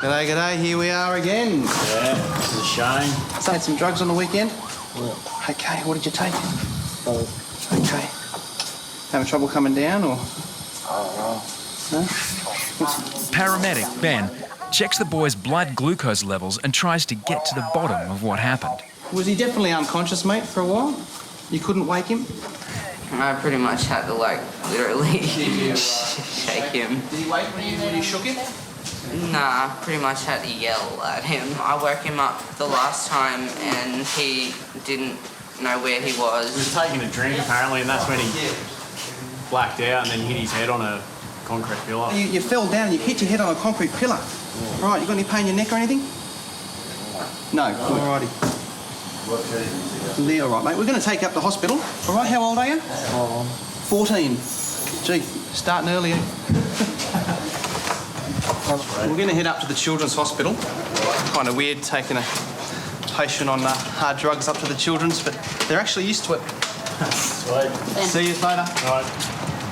G'day, g'day, here we are again. Yeah, this is a shame. So had some drugs on the weekend? Yeah. Okay, what did you take? Okay. Having trouble coming down, or? No? Paramedic Ben checks the boy's blood glucose levels and tries to get to the bottom of what happened. Was he definitely unconscious, mate, for a while? You couldn't wake him? I pretty much had to, literally shake him. Did he wake when you shook him? Nah, pretty much had to yell at him. I woke him up the last time and he didn't know where he was. He was taking a drink apparently, and that's when he blacked out and then hit his head on a concrete pillar. You fell down and you hit your head on a concrete pillar. Yeah. Right, you got any pain in your neck or anything? No, alrighty. You're all right, mate. We're going to take you up to hospital. All right, how old are you? 14. Gee, starting early. We're going to head up to the Children's Hospital. It's kind of weird taking a patient on hard drugs up to the Children's, but they're actually used to it. Sweet. See you later. All right.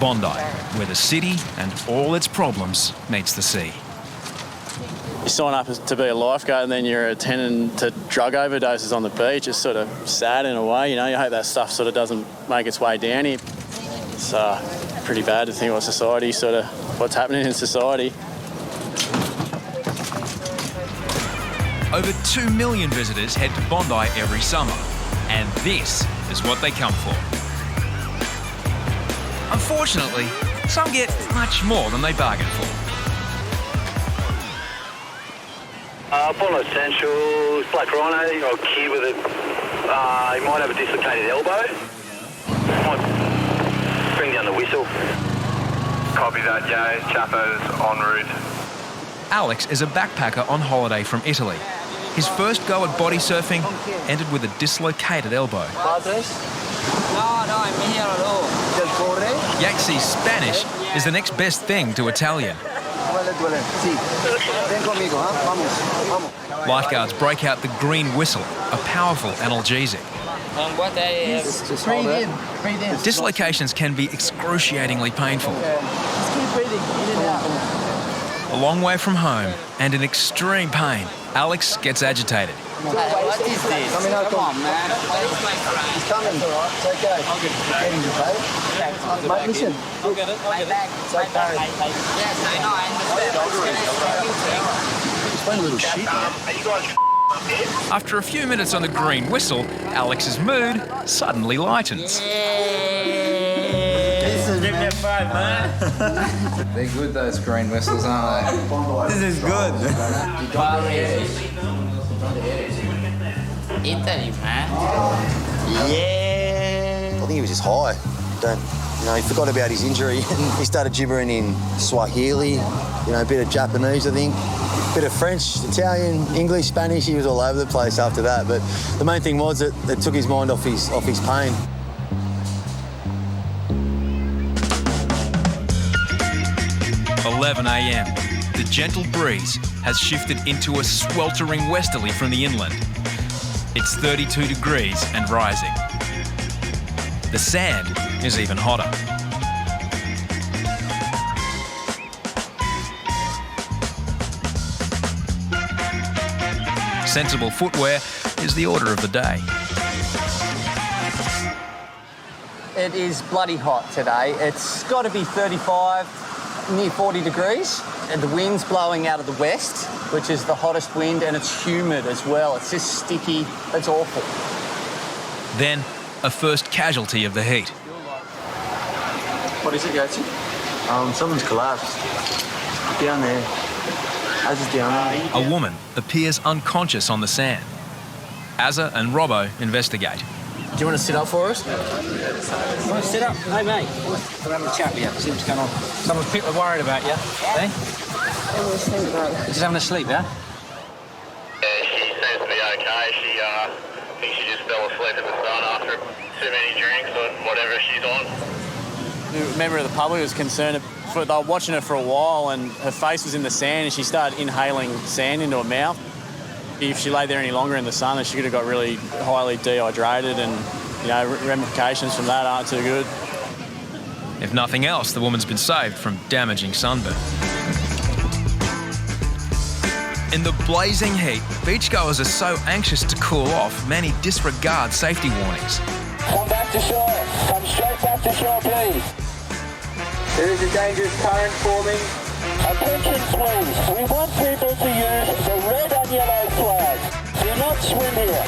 Bondi, where the city and all its problems meets the sea. You sign up to be a lifeguard and then you're attending to drug overdoses on the beach. It's sort of sad in a way, you know. You hope that stuff sort of doesn't make its way down here. It's pretty bad to think what's happening in society. Over 2 million visitors head to Bondi every summer, and this is what they come for. Unfortunately, some get much more than they bargained for. Bondi Central, Black Rhino, you know, a kid with a, he might have a dislocated elbow. Might bring down the whistle. Copy that, Jay. Chapo's en route. Alex is a backpacker on holiday from Italy. His first go at body surfing ended with a dislocated elbow. Yaxi's Spanish is the next best thing to Italian. Lifeguards break out the green whistle, a powerful analgesic. Breathe in. Dislocations can be excruciatingly painful. Just keep breathing in and out. A long way from home and in extreme pain, Alex gets agitated. What is this? Come on, man. He's coming. It's all right. It's okay. I'll get him, okay? Mate, listen. I'll get it. It's okay. Yes, I know. I understand. He's been a little shit, man. After a few minutes on the green whistle, Alex's mood suddenly lightens. Give me a 5, man. They're good, those green whistles, aren't they? This is good. Italy, man. Yeah. I think he was just high. He forgot about his injury and he started gibbering in Swahili, a bit of Japanese, I think, a bit of French, Italian, English, Spanish. He was all over the place after that. But the main thing was that it took his mind off his pain. At 11 a.m. The gentle breeze has shifted into a sweltering westerly from the inland. It's 32 degrees and rising. The sand is even hotter. Sensible footwear is the order of the day. It is bloody hot today. It's got to be 35, near 40 degrees, and the wind's blowing out of the west, which is the hottest wind, and it's humid as well. It's just sticky. It's awful. Then, a first casualty of the heat. What is it, Gatsy? Someone's collapsed. Down there. As is Deano. A woman appears unconscious on the sand. Azza and Robbo investigate. Do you want to sit up for us? Want to sit up? Hey, mate. We're having a chat with you. See what's going on. Someone's people worried about you. Eh? Just having a sleep, yeah? Yeah, she seems to be okay. I think she just fell asleep in the sun after too many drinks or whatever she's on. A member of the public was concerned. They were watching her for a while and her face was in the sand and she started inhaling sand into her mouth. If she lay there any longer in the sun, then she could have got really highly dehydrated and, ramifications from that aren't too good. If nothing else, the woman's been saved from damaging sunburn. In the blazing heat, beachgoers are so anxious to cool off, many disregard safety warnings. Come back to shore. Come straight back to shore, please. There is a dangerous current forming. Attention, please. We want people to use the red and yellow flag. Do not swim here.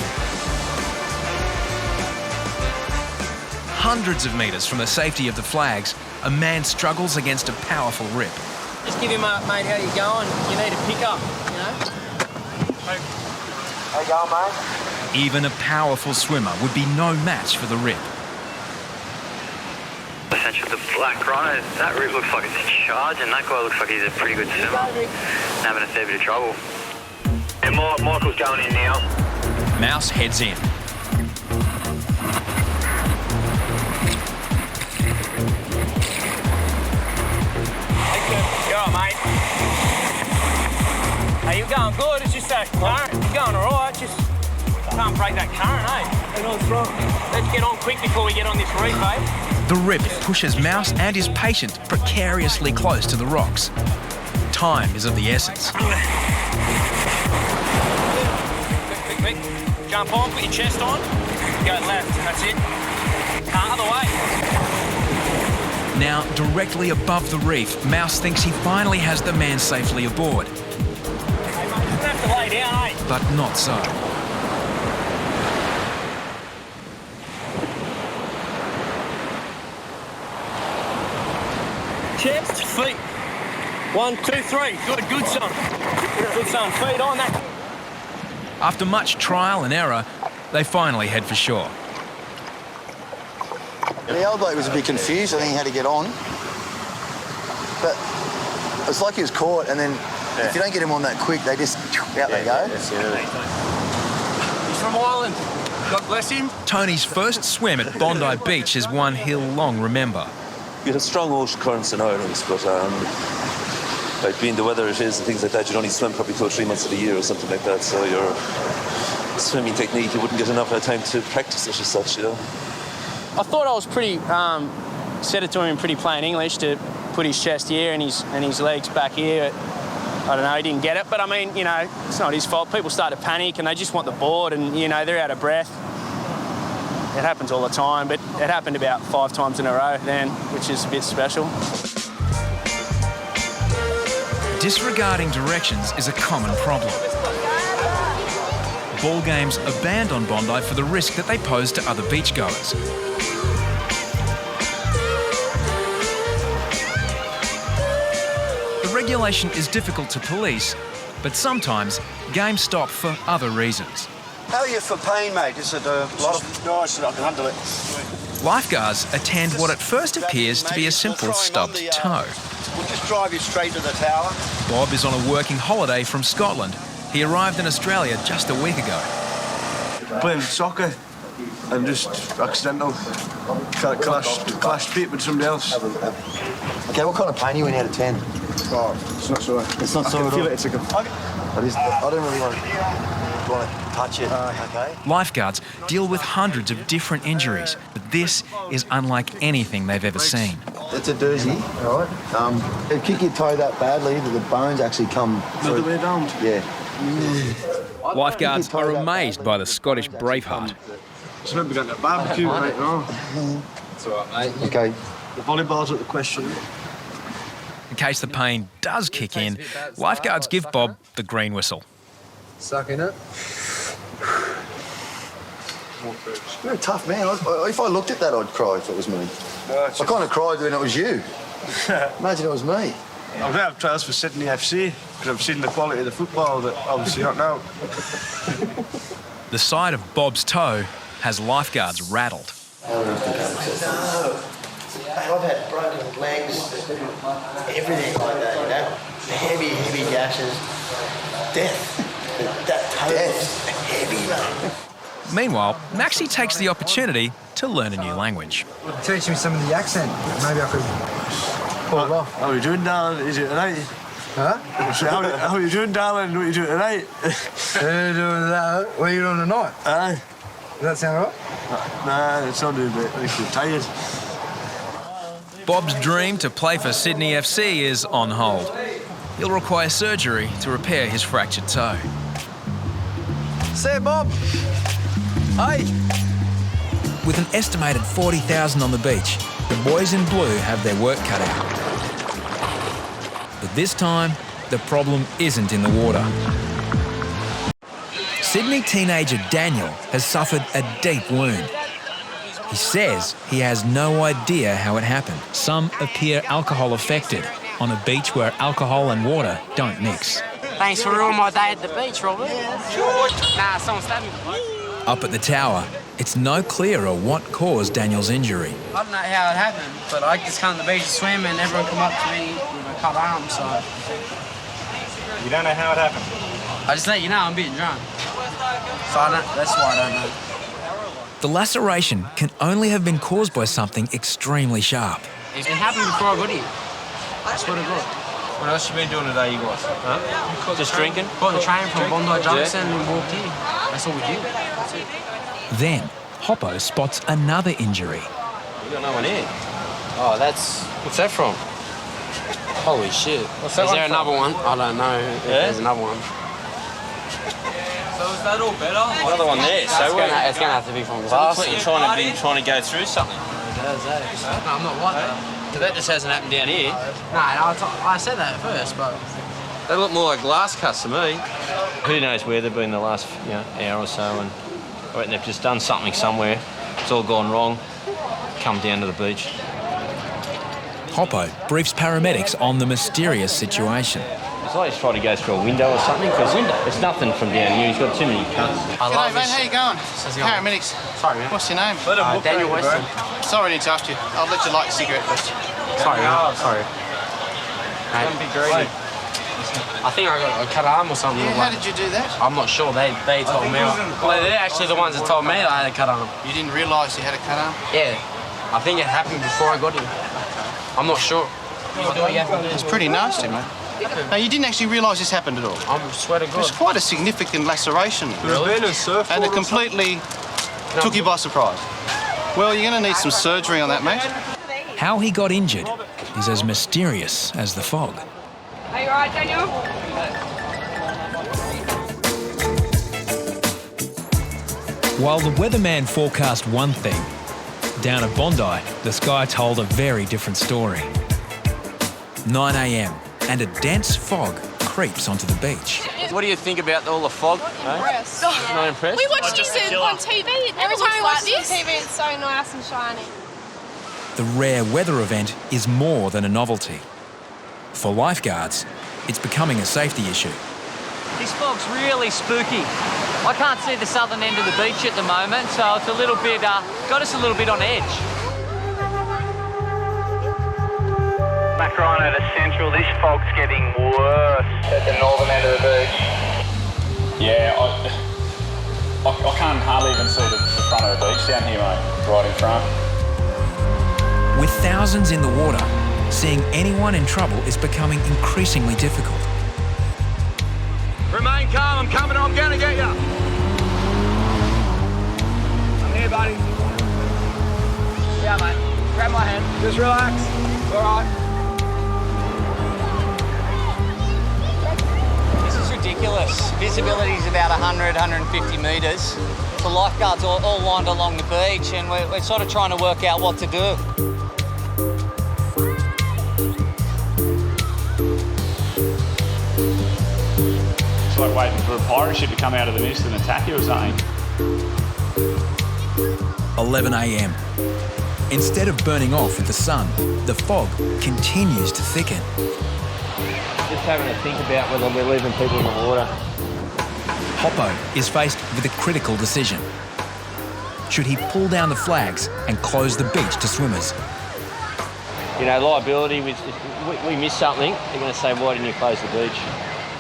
Hundreds of metres from the safety of the flags, a man struggles against a powerful rip. Just give him a, mate, how you going? You need a pickup, How you going, mate? Even a powerful swimmer would be no match for the rip. Essentially, the Black Rhino, that rip looks like it's charging. That guy looks like he's a pretty good swimmer. Having a fair bit of trouble. And Michael's going in now. Mouse heads in. You all right, mate? Hey, you're going good. It's just that current. You're going all right. Just can't break that current, eh? What's wrong? Let's get on quick before we get on this reef, eh? The rip pushes Mouse and his patient precariously close to the rocks. Time is of the essence. Quick. Jump on, put your chest on. Go left, that's it. Other way. Now, directly above the reef, Mouse thinks he finally has the man safely aboard. Hey, mate, you're gonna have to lay down, eh? But not so. Chest, feet. 1, 2, 3. Good son. Good son. Feet on that. After much trial and error, they finally head for shore. The old bloke was a bit confused. I think he had to get on. But it's like he was caught, and then if you don't get him on that quick, they just, out they go. He's from Ireland. God bless him. Tony's first swim at Bondi Beach is one he'll long remember. You have strong ocean currents in Ireland, but like being the weather it is and things like that, you'd only swim probably 2 or 3 months of the year or something like that. So your swimming technique, you wouldn't get enough time to practice it as such, you know. I thought I was pretty, said it to him in pretty plain English to put his chest here and his legs back here. I don't know, he didn't get it, but I mean, you know, it's not his fault. People start to panic and they just want the board and, you know, they're out of breath. It happens all the time, but it happened about 5 times in a row then, which is a bit special. Disregarding directions is a common problem. Ball games are banned on Bondi for the risk that they pose to other beachgoers. The regulation is difficult to police, but sometimes games stop for other reasons. How are you for pain, mate? Is it a lot of... No, I can handle it. Lifeguards attend what at first appears to be a simple stubbed toe. We'll just drive you straight to the tower. Bob is on a working holiday from Scotland. He arrived in Australia just a week ago. Playing soccer and just accidental clashed feet with somebody else. Okay, what kind of pain are you in out of 10? Oh, it's not sore. It's not sore I at can feel all. it. It's like I don't really want to touch it, okay? Lifeguards deal with hundreds of different injuries, but this is unlike anything they've ever seen. It's a doozy, all right? It'd kick your toe that badly that the bones actually come through. The way down? Yeah. Lifeguards are amazed by the Scottish braveheart. So maybe going to barbecue right now. It's all right, mate. Okay. The volleyball's at the question. In case the pain does kick in, lifeguards give Bob the green whistle. Sucking it. You're a tough man. If I looked at that, I'd cry if it was me. No, I kind of cried when it was you. Imagine it was me. I'm going to have trials for Sydney FC because I've seen the quality of the football that obviously not now. The side of Bob's toe has lifeguards rattled. I've had broken legs, everything like that, you know? Heavy gashes. Death. That toe is heavy, man. Meanwhile, Maxi takes the opportunity to learn a new language. Teach me some of the accent. Maybe I could pull it off. How are you doing, darling? Is it tonight? Huh? So how are you doing, darling? What are you doing tonight? What are you doing tonight? What are you doing tonight? Aye. Does that sound right? Nah, it's not doing a bit. I'm tired. Bob's dream to play for Sydney FC is on hold. He'll require surgery to repair his fractured toe. Say, Bob. Hey. With an estimated 40,000 on the beach, the boys in blue have their work cut out. But this time, the problem isn't in the water. Sydney teenager Daniel has suffered a deep wound. He says he has no idea how it happened. Some appear alcohol affected on a beach where alcohol and water don't mix. Thanks for ruining my day at the beach, Robert. Nah, someone stabbed me. Up at the tower, it's no clearer what caused Daniel's injury. I don't know how it happened, but I just come to the beach to swim and everyone come up to me with a cut arm, so... You don't know how it happened? I just let you know I'm getting drunk. So that's why I don't know. The laceration can only have been caused by something extremely sharp. It happened before I got here. I swear to God. What else you been doing today, you guys? Huh? Just drinking? Got the train from Bondi Junction and walked here. That's all we did. That's it. Then, Hoppo spots another injury. You got no one here. Oh, what's that from? Holy shit. What's that Is there from? another one? I don't know if there's another one. So is that all better? Another one there. So it's gonna have to be from glass. So looks like you're trying to go through something. No, I'm not like that. But that just hasn't happened down here. No, I said that at first, but... They look more like glass cuts to me. Who knows where they've been the last hour or so, and I reckon they've just done something somewhere. It's all gone wrong. Come down to the beach. Hoppo briefs paramedics on the mysterious situation. lifeguards. I just try to go through a window or something because it's nothing from down here. He's got too many cuts. G'day, mate. How you going? Paramedics. Sorry, man. What's your name? Daniel Weston. Sorry to interrupt you. I'll let you light a cigarette first. Sorry, man. Sorry. Don't be greedy. I think I got a cut arm or something. Yeah, how did you do that? I'm not sure. They told me. Well, they're actually the ones that told me that I had a cut arm. You didn't realise you had a cut arm? Yeah. I think it happened before I got here. I'm not sure. It's pretty nasty, mate. Now, you didn't actually realise this happened at all? I swear to God. It's quite a significant laceration. Really? And it completely took you by surprise. Well, you're going to need some surgery on that, mate. How he got injured is as mysterious as the fog. Are you alright, Daniel? While the weatherman forecast one thing, down at Bondi, the sky told a very different story. 9 a.m. and a dense fog creeps onto the beach. What do you think about all the fog? Impressed. Not impressed? We watched this on TV. Every time we watch this on TV, it's so nice and shiny. The rare weather event is more than a novelty. For lifeguards, it's becoming a safety issue. This fog's really spooky. I can't see the southern end of the beach at the moment, so it's a little bit, got us a little bit on edge. Back right over Central, this fog's getting worse at the northern end of the beach. Yeah, I can't hardly even see the front of the beach down here, mate, right in front. With thousands in the water, seeing anyone in trouble is becoming increasingly difficult. Remain calm, I'm coming, I'm going to get you. I'm here, buddy. Yeah, mate. Grab my hand. Just relax. All right. This is ridiculous. Visibility is about 100, 150 metres. The lifeguards are all lined along the beach and we're sort of trying to work out what to do. It's like waiting for a pirate ship to come out of the mist and attack you or something. 11 a.m. Instead of burning off with the sun, the fog continues to thicken. Just having to think about whether we're leaving people in the water. Hoppo is faced with a critical decision. Should he pull down the flags and close the beach to swimmers? You know, liability, we miss something, they're going to say, why didn't you close the beach?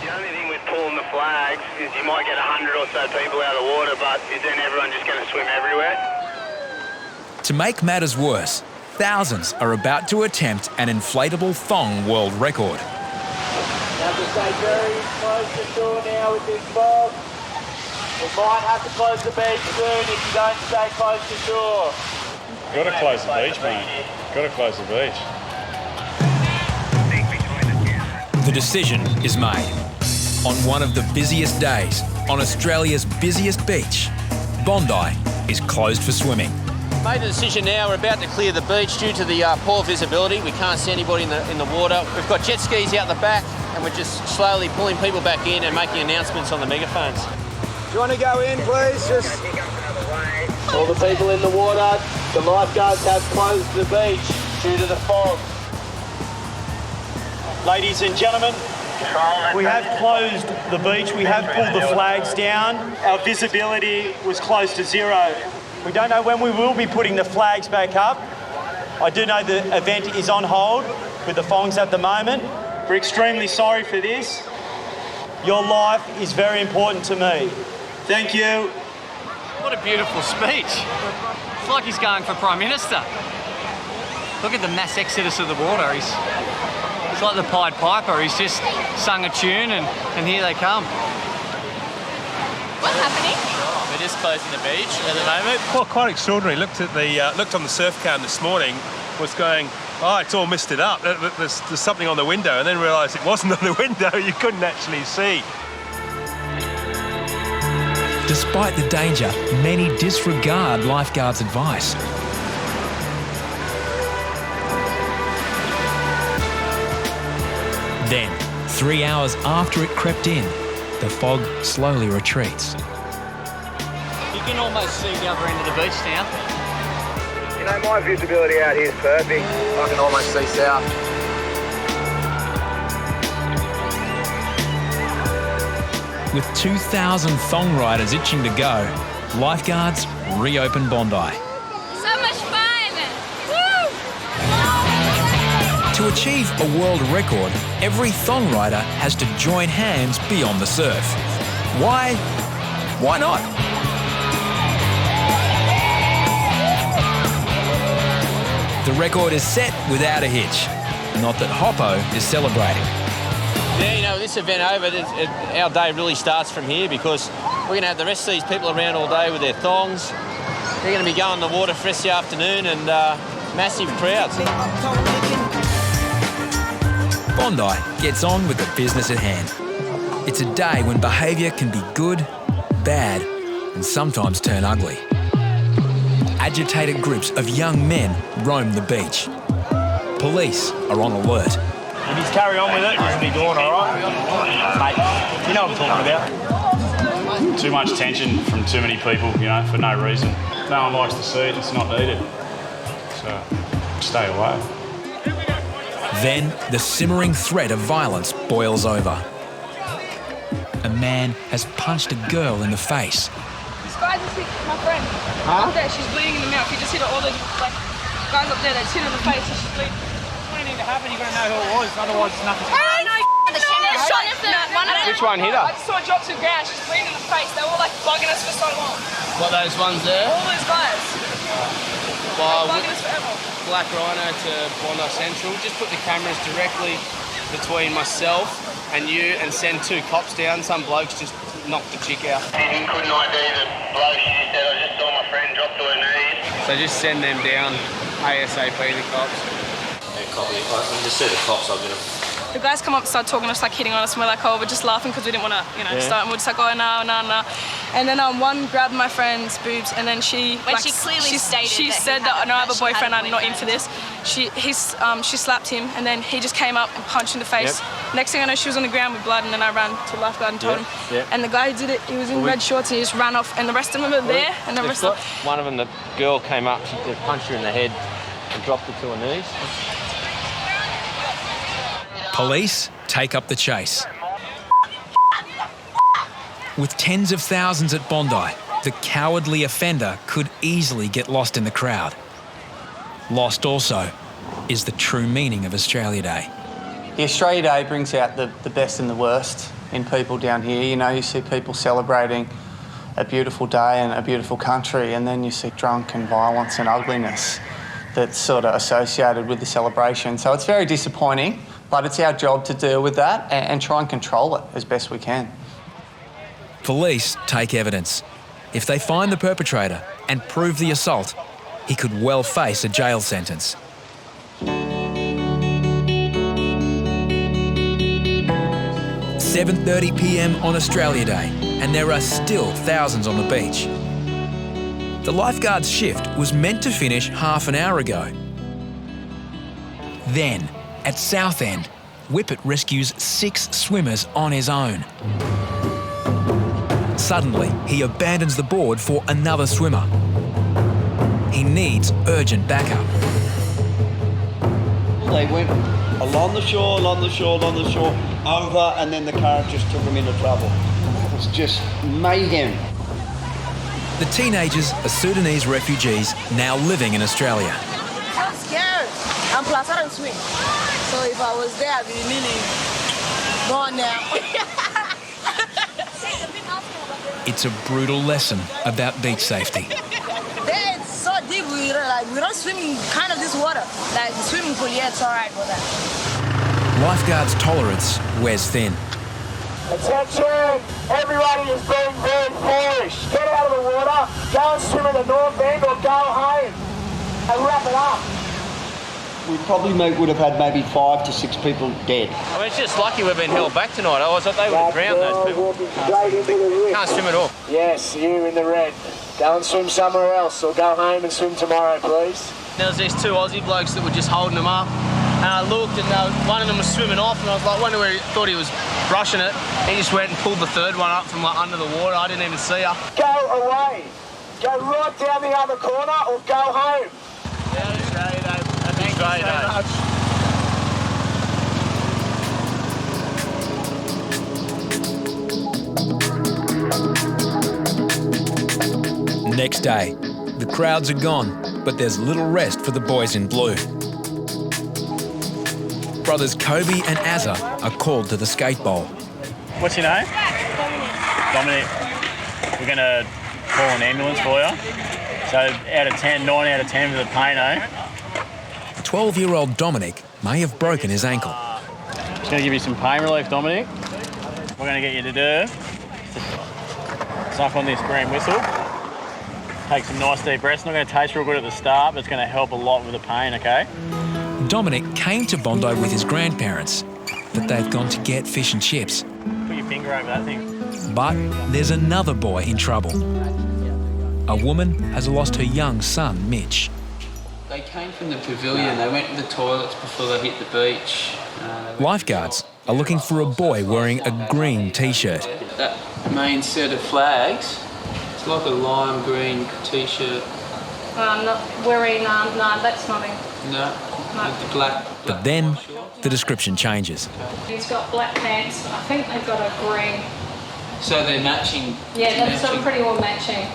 The only thing with pulling the flags is you might get 100 or so people out of the water, but is then everyone just going to swim everywhere? To make matters worse, thousands are about to attempt an inflatable thong world record. Have to stay very close to shore now with this fog. We might have to close the beach soon if you don't stay close to shore. Got to close the beach, mate. Got to close the beach. The decision is made. On one of the busiest days, on Australia's busiest beach, Bondi is closed for swimming. Made the decision now. We're about to clear the beach due to the poor visibility. We can't see anybody in the water. We've got jet skis out the back and we're just slowly pulling people back in and making announcements on the megaphones. Do you want to go in, please? Just all the people in the water. The lifeguards have closed the beach due to the fog. Ladies and gentlemen, we have closed the beach. We have pulled the flags down. Our visibility was close to zero. We don't know when we will be putting the flags back up. I do know the event is on hold with the Thongs at the moment. We're extremely sorry for this. Your life is very important to me. Thank you. What a beautiful speech. It's like he's going for Prime Minister. Look at the mass exodus of the water. He's like the Pied Piper. He's just sung a tune and here they come. What's happening? We're just closing the beach at the moment. Well, quite extraordinary. Looked on the surf cam this morning, was going, oh, it's all misted up. There's something on the window, and then realised it wasn't on the window. You couldn't actually see. Despite the danger, many disregard lifeguards' advice. Then, 3 hours after it crept in, the fog slowly retreats. You can almost see the other end of the beach now. You know, my visibility out here is perfect. I can almost see south. With 2,000 thong riders itching to go, Lifeguards reopen Bondi. So much fun! Woo! To achieve a world record, every thong rider has to join hands beyond the surf. Why? Why not? The record is set without a hitch. Not that Hoppo is celebrating. Yeah, you know, with this event over, our day really starts from here because we're going to have the rest of these people around all day with their thongs. They're going to be going in the water for the rest of the afternoon and massive crowds. Bondi gets on with the business at hand. It's a day when behaviour can be good, bad, and sometimes turn ugly. Agitated groups of young men roam the beach. Police are on alert. If he's carry on with it, he'll be doing all right. Mate, you know what I'm talking about. Too much tension from too many people, you know, for no reason. No one likes to see it, it's not needed. So, stay away. Then the simmering threat of violence boils over. A man has punched a girl in the face. This guy just hit my friend. Up there, she's bleeding in the mouth. He just hit her, all the guys up there, they just hit her in the face and she's bleeding. What need to happen? You're going to know who it was, otherwise it's nothing. Which one hit her? I just saw her drop to the ground. She's bleeding in the face. They were like bugging us for so long. What, those ones there? All those guys. Well, Bugging us forever. Black Rhino to Bondi Central. Just put the cameras directly between myself and you and send 2 cops down. Some blokes just knocked the chick out. He couldn't ID the bloke. She just said, I just saw my friend drop to her knees. So just send them down ASAP, the cops. Yeah, copy. I can just see the cops, I'll get them. The guys come up and start talking to us, like hitting on us, and we're like, oh, we're just laughing because we didn't want to, start. And we're just like, oh, no. And then one grabbed my friend's boobs, and then she clearly stated she that said that no, I have a boyfriend, I'm not in for this. She slapped him, and then he just came up and punched in the face. Yep. Next thing I know, she was on the ground with blood, and then I ran to Lifeguard and told him. Yep. And the guy who did it, he was in red shorts, and he just ran off, and the rest of them were there, and the rest of them. One of them, the girl came up, she punched her in the head and dropped her to her knees. Police take up the chase. With tens of thousands at Bondi, the cowardly offender could easily get lost in the crowd. Lost also is the true meaning of Australia Day. The Australia Day brings out the best and the worst in people down here. You know, you see people celebrating a beautiful day and a beautiful country, and then you see drunk and violence and ugliness that's sort of associated with the celebration. So it's very disappointing, but it's our job to deal with that and try and control it as best we can. Police take evidence. If they find the perpetrator and prove the assault, he could well face a jail sentence. "7:30 p.m. on Australia Day, and there are still thousands on the beach. The lifeguard's shift was meant to finish half an hour ago. Then, at Southend, Whippet rescues 6 swimmers on his own. Suddenly, he abandons the board for another swimmer. He needs urgent backup. They went along the shore, over, and then the current just took them into trouble. It was just mayhem. The teenagers are Sudanese refugees now living in Australia. I'm scared. And plus, I don't swim. So if I was there, I'd be nearly gone now. It's a brutal lesson about beach safety. There, it's so deep, we don't swim in kind of this water. Like the swimming pool, yeah, it's all right for that. Lifeguards' tolerance wears thin. Attention! Everybody is being very foolish. Get out of the water, go and swim in the north end or go home and wrap it up. We probably would have had maybe 5 to 6 people dead. I mean, it's just lucky we've been held back tonight. I thought they would have drowned those people. Can't swim at all. Yes, you in the red. Go and swim somewhere else or go home and swim tomorrow, please. There was these 2 Aussie blokes that were just holding them up. And I looked and one of them was swimming off and I was like, wondering where he thought he was brushing it. He just went and pulled the third one up from like under the water. I didn't even see her. Go away. Go right down the other corner or go home. Yeah, Australia Day. That'd be great, next day. The crowds are gone, but there's little rest for the boys in blue. Brothers Kobe and Azza are called to the skate bowl. What's your name? Dominic. We're going to call an ambulance for you. So out of 10, 9 out of 10 for the pain, eh? 12-year-old Dominic may have broken his ankle. Just going to give you some pain relief, Dominic. What we're going to get you to do, suck on this green whistle. Take some nice deep breaths. It's not going to taste real good at the start, but it's going to help a lot with the pain, okay? Dominic came to Bondi with his grandparents, but they've gone to get fish and chips. Put your finger over that thing. But there's another boy in trouble. A woman has lost her young son, Mitch. They came from the pavilion. They went to the toilets before they hit the beach. Lifeguards are looking for a boy wearing a green T-shirt. That main set of flags, it's like a lime green T-shirt. Not wearing, no, that's not him. No, with the black. But then the description changes. He's got black pants. I think they've got a green. So they're matching? Yeah, that's pretty well matching.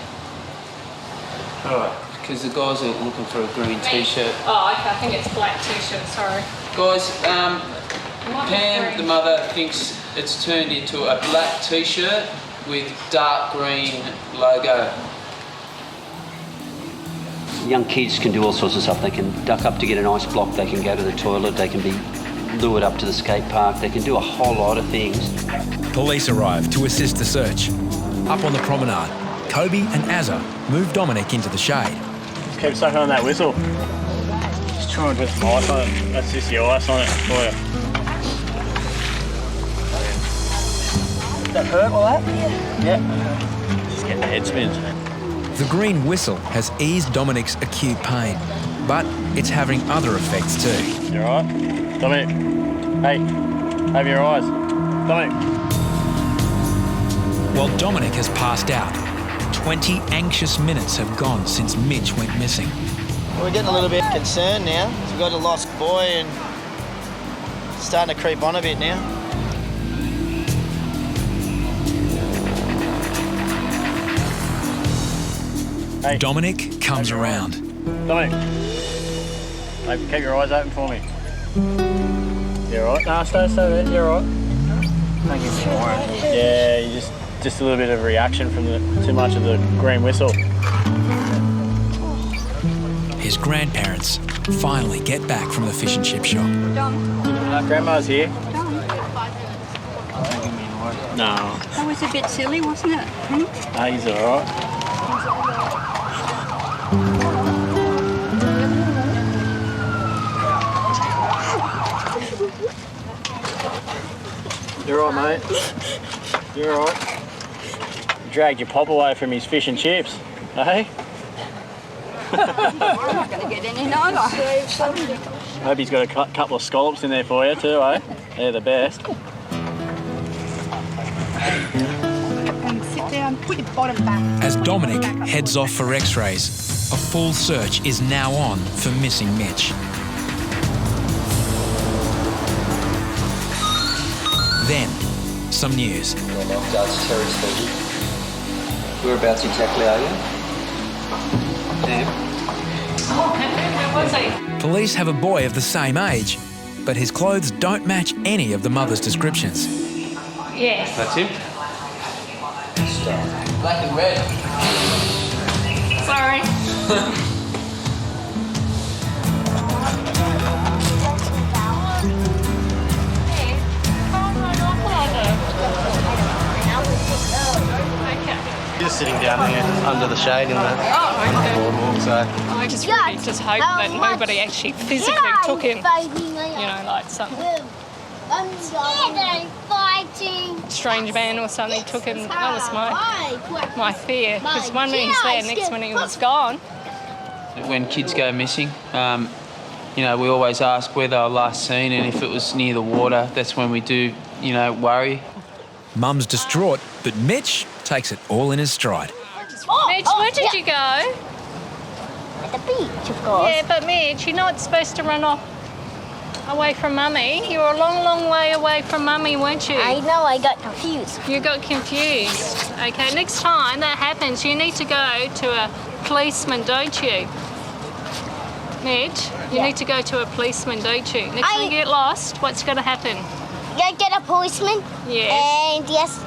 All right, because the guys are looking for a green T-shirt. Oh, okay, I think it's black T-shirt, sorry. Guys, Pam, the mother, thinks it's turned into a black T-shirt with dark green logo. Young kids can do all sorts of stuff. They can duck up to get an ice block, they can go to the toilet, they can be lured up to the skate park, they can do a whole lot of things. Police arrive to assist the search. Up on the promenade, Kobe and Azza move Dominic into the shade. Just keep sucking on that whistle. Just try and put some ice on it. That's just the ice on it for you. Does that hurt all that? Yeah. Just getting the head spins. The green whistle has eased Dominic's acute pain, but it's having other effects too. You all right? Dominic, hey, open your eyes. Dominic. While Dominic has passed out, 20 anxious minutes have gone since Mitch went missing. We're getting a little bit concerned now. We've got a lost boy and it's starting to creep on a bit now. Hey. Dominic comes around. Dominic, hey, keep your eyes open for me. You all right? No, stay there. You're all right. Thank you for more. Yeah, you just a little bit of reaction from too much of the green whistle. His grandparents finally get back from the fish and chip shop. Grandma's here. No. That was a bit silly, wasn't it? No, he's all right. You're all right, mate. You're all right. Dragged your pop away from his fish and chips, eh? I'm not going to get any neither. Hope he's got a couple of scallops in there for you too, eh? They're the best. And sit down, put your bottom back. As Dominic heads off for x-rays, a full search is now on for missing Mitch. Then, some news. Lifeguards, Terry speaking. Whereabouts exactly are you? Sam? Where was he? Police have a boy of the same age, but his clothes don't match any of the mother's descriptions. Yes. That's him? Black and red. Sorry. Just sitting down there under the shade in the boardwalk, so. I just really just hope that nobody actually physically took him. You know, like some strange man or something took him. That was my fear, because one minute he's there, next minute he was gone. When kids go missing, you know, we always ask where they were last seen, and if it was near the water, that's when we do, you know, worry. Mum's distraught, but Mitch takes it all in his stride. Mitch, where did you go? At the beach, of course. Yeah, but Mitch, you're not supposed to run off Away from Mummy? You were a long, long way away from Mummy, weren't you? I know, I got confused. You got confused. Okay, next time that happens, you need to go to a policeman, don't you? Midge, you need to go to a policeman, don't you? Next time you get lost, what's going to happen? You get a policeman? Yes. And yes,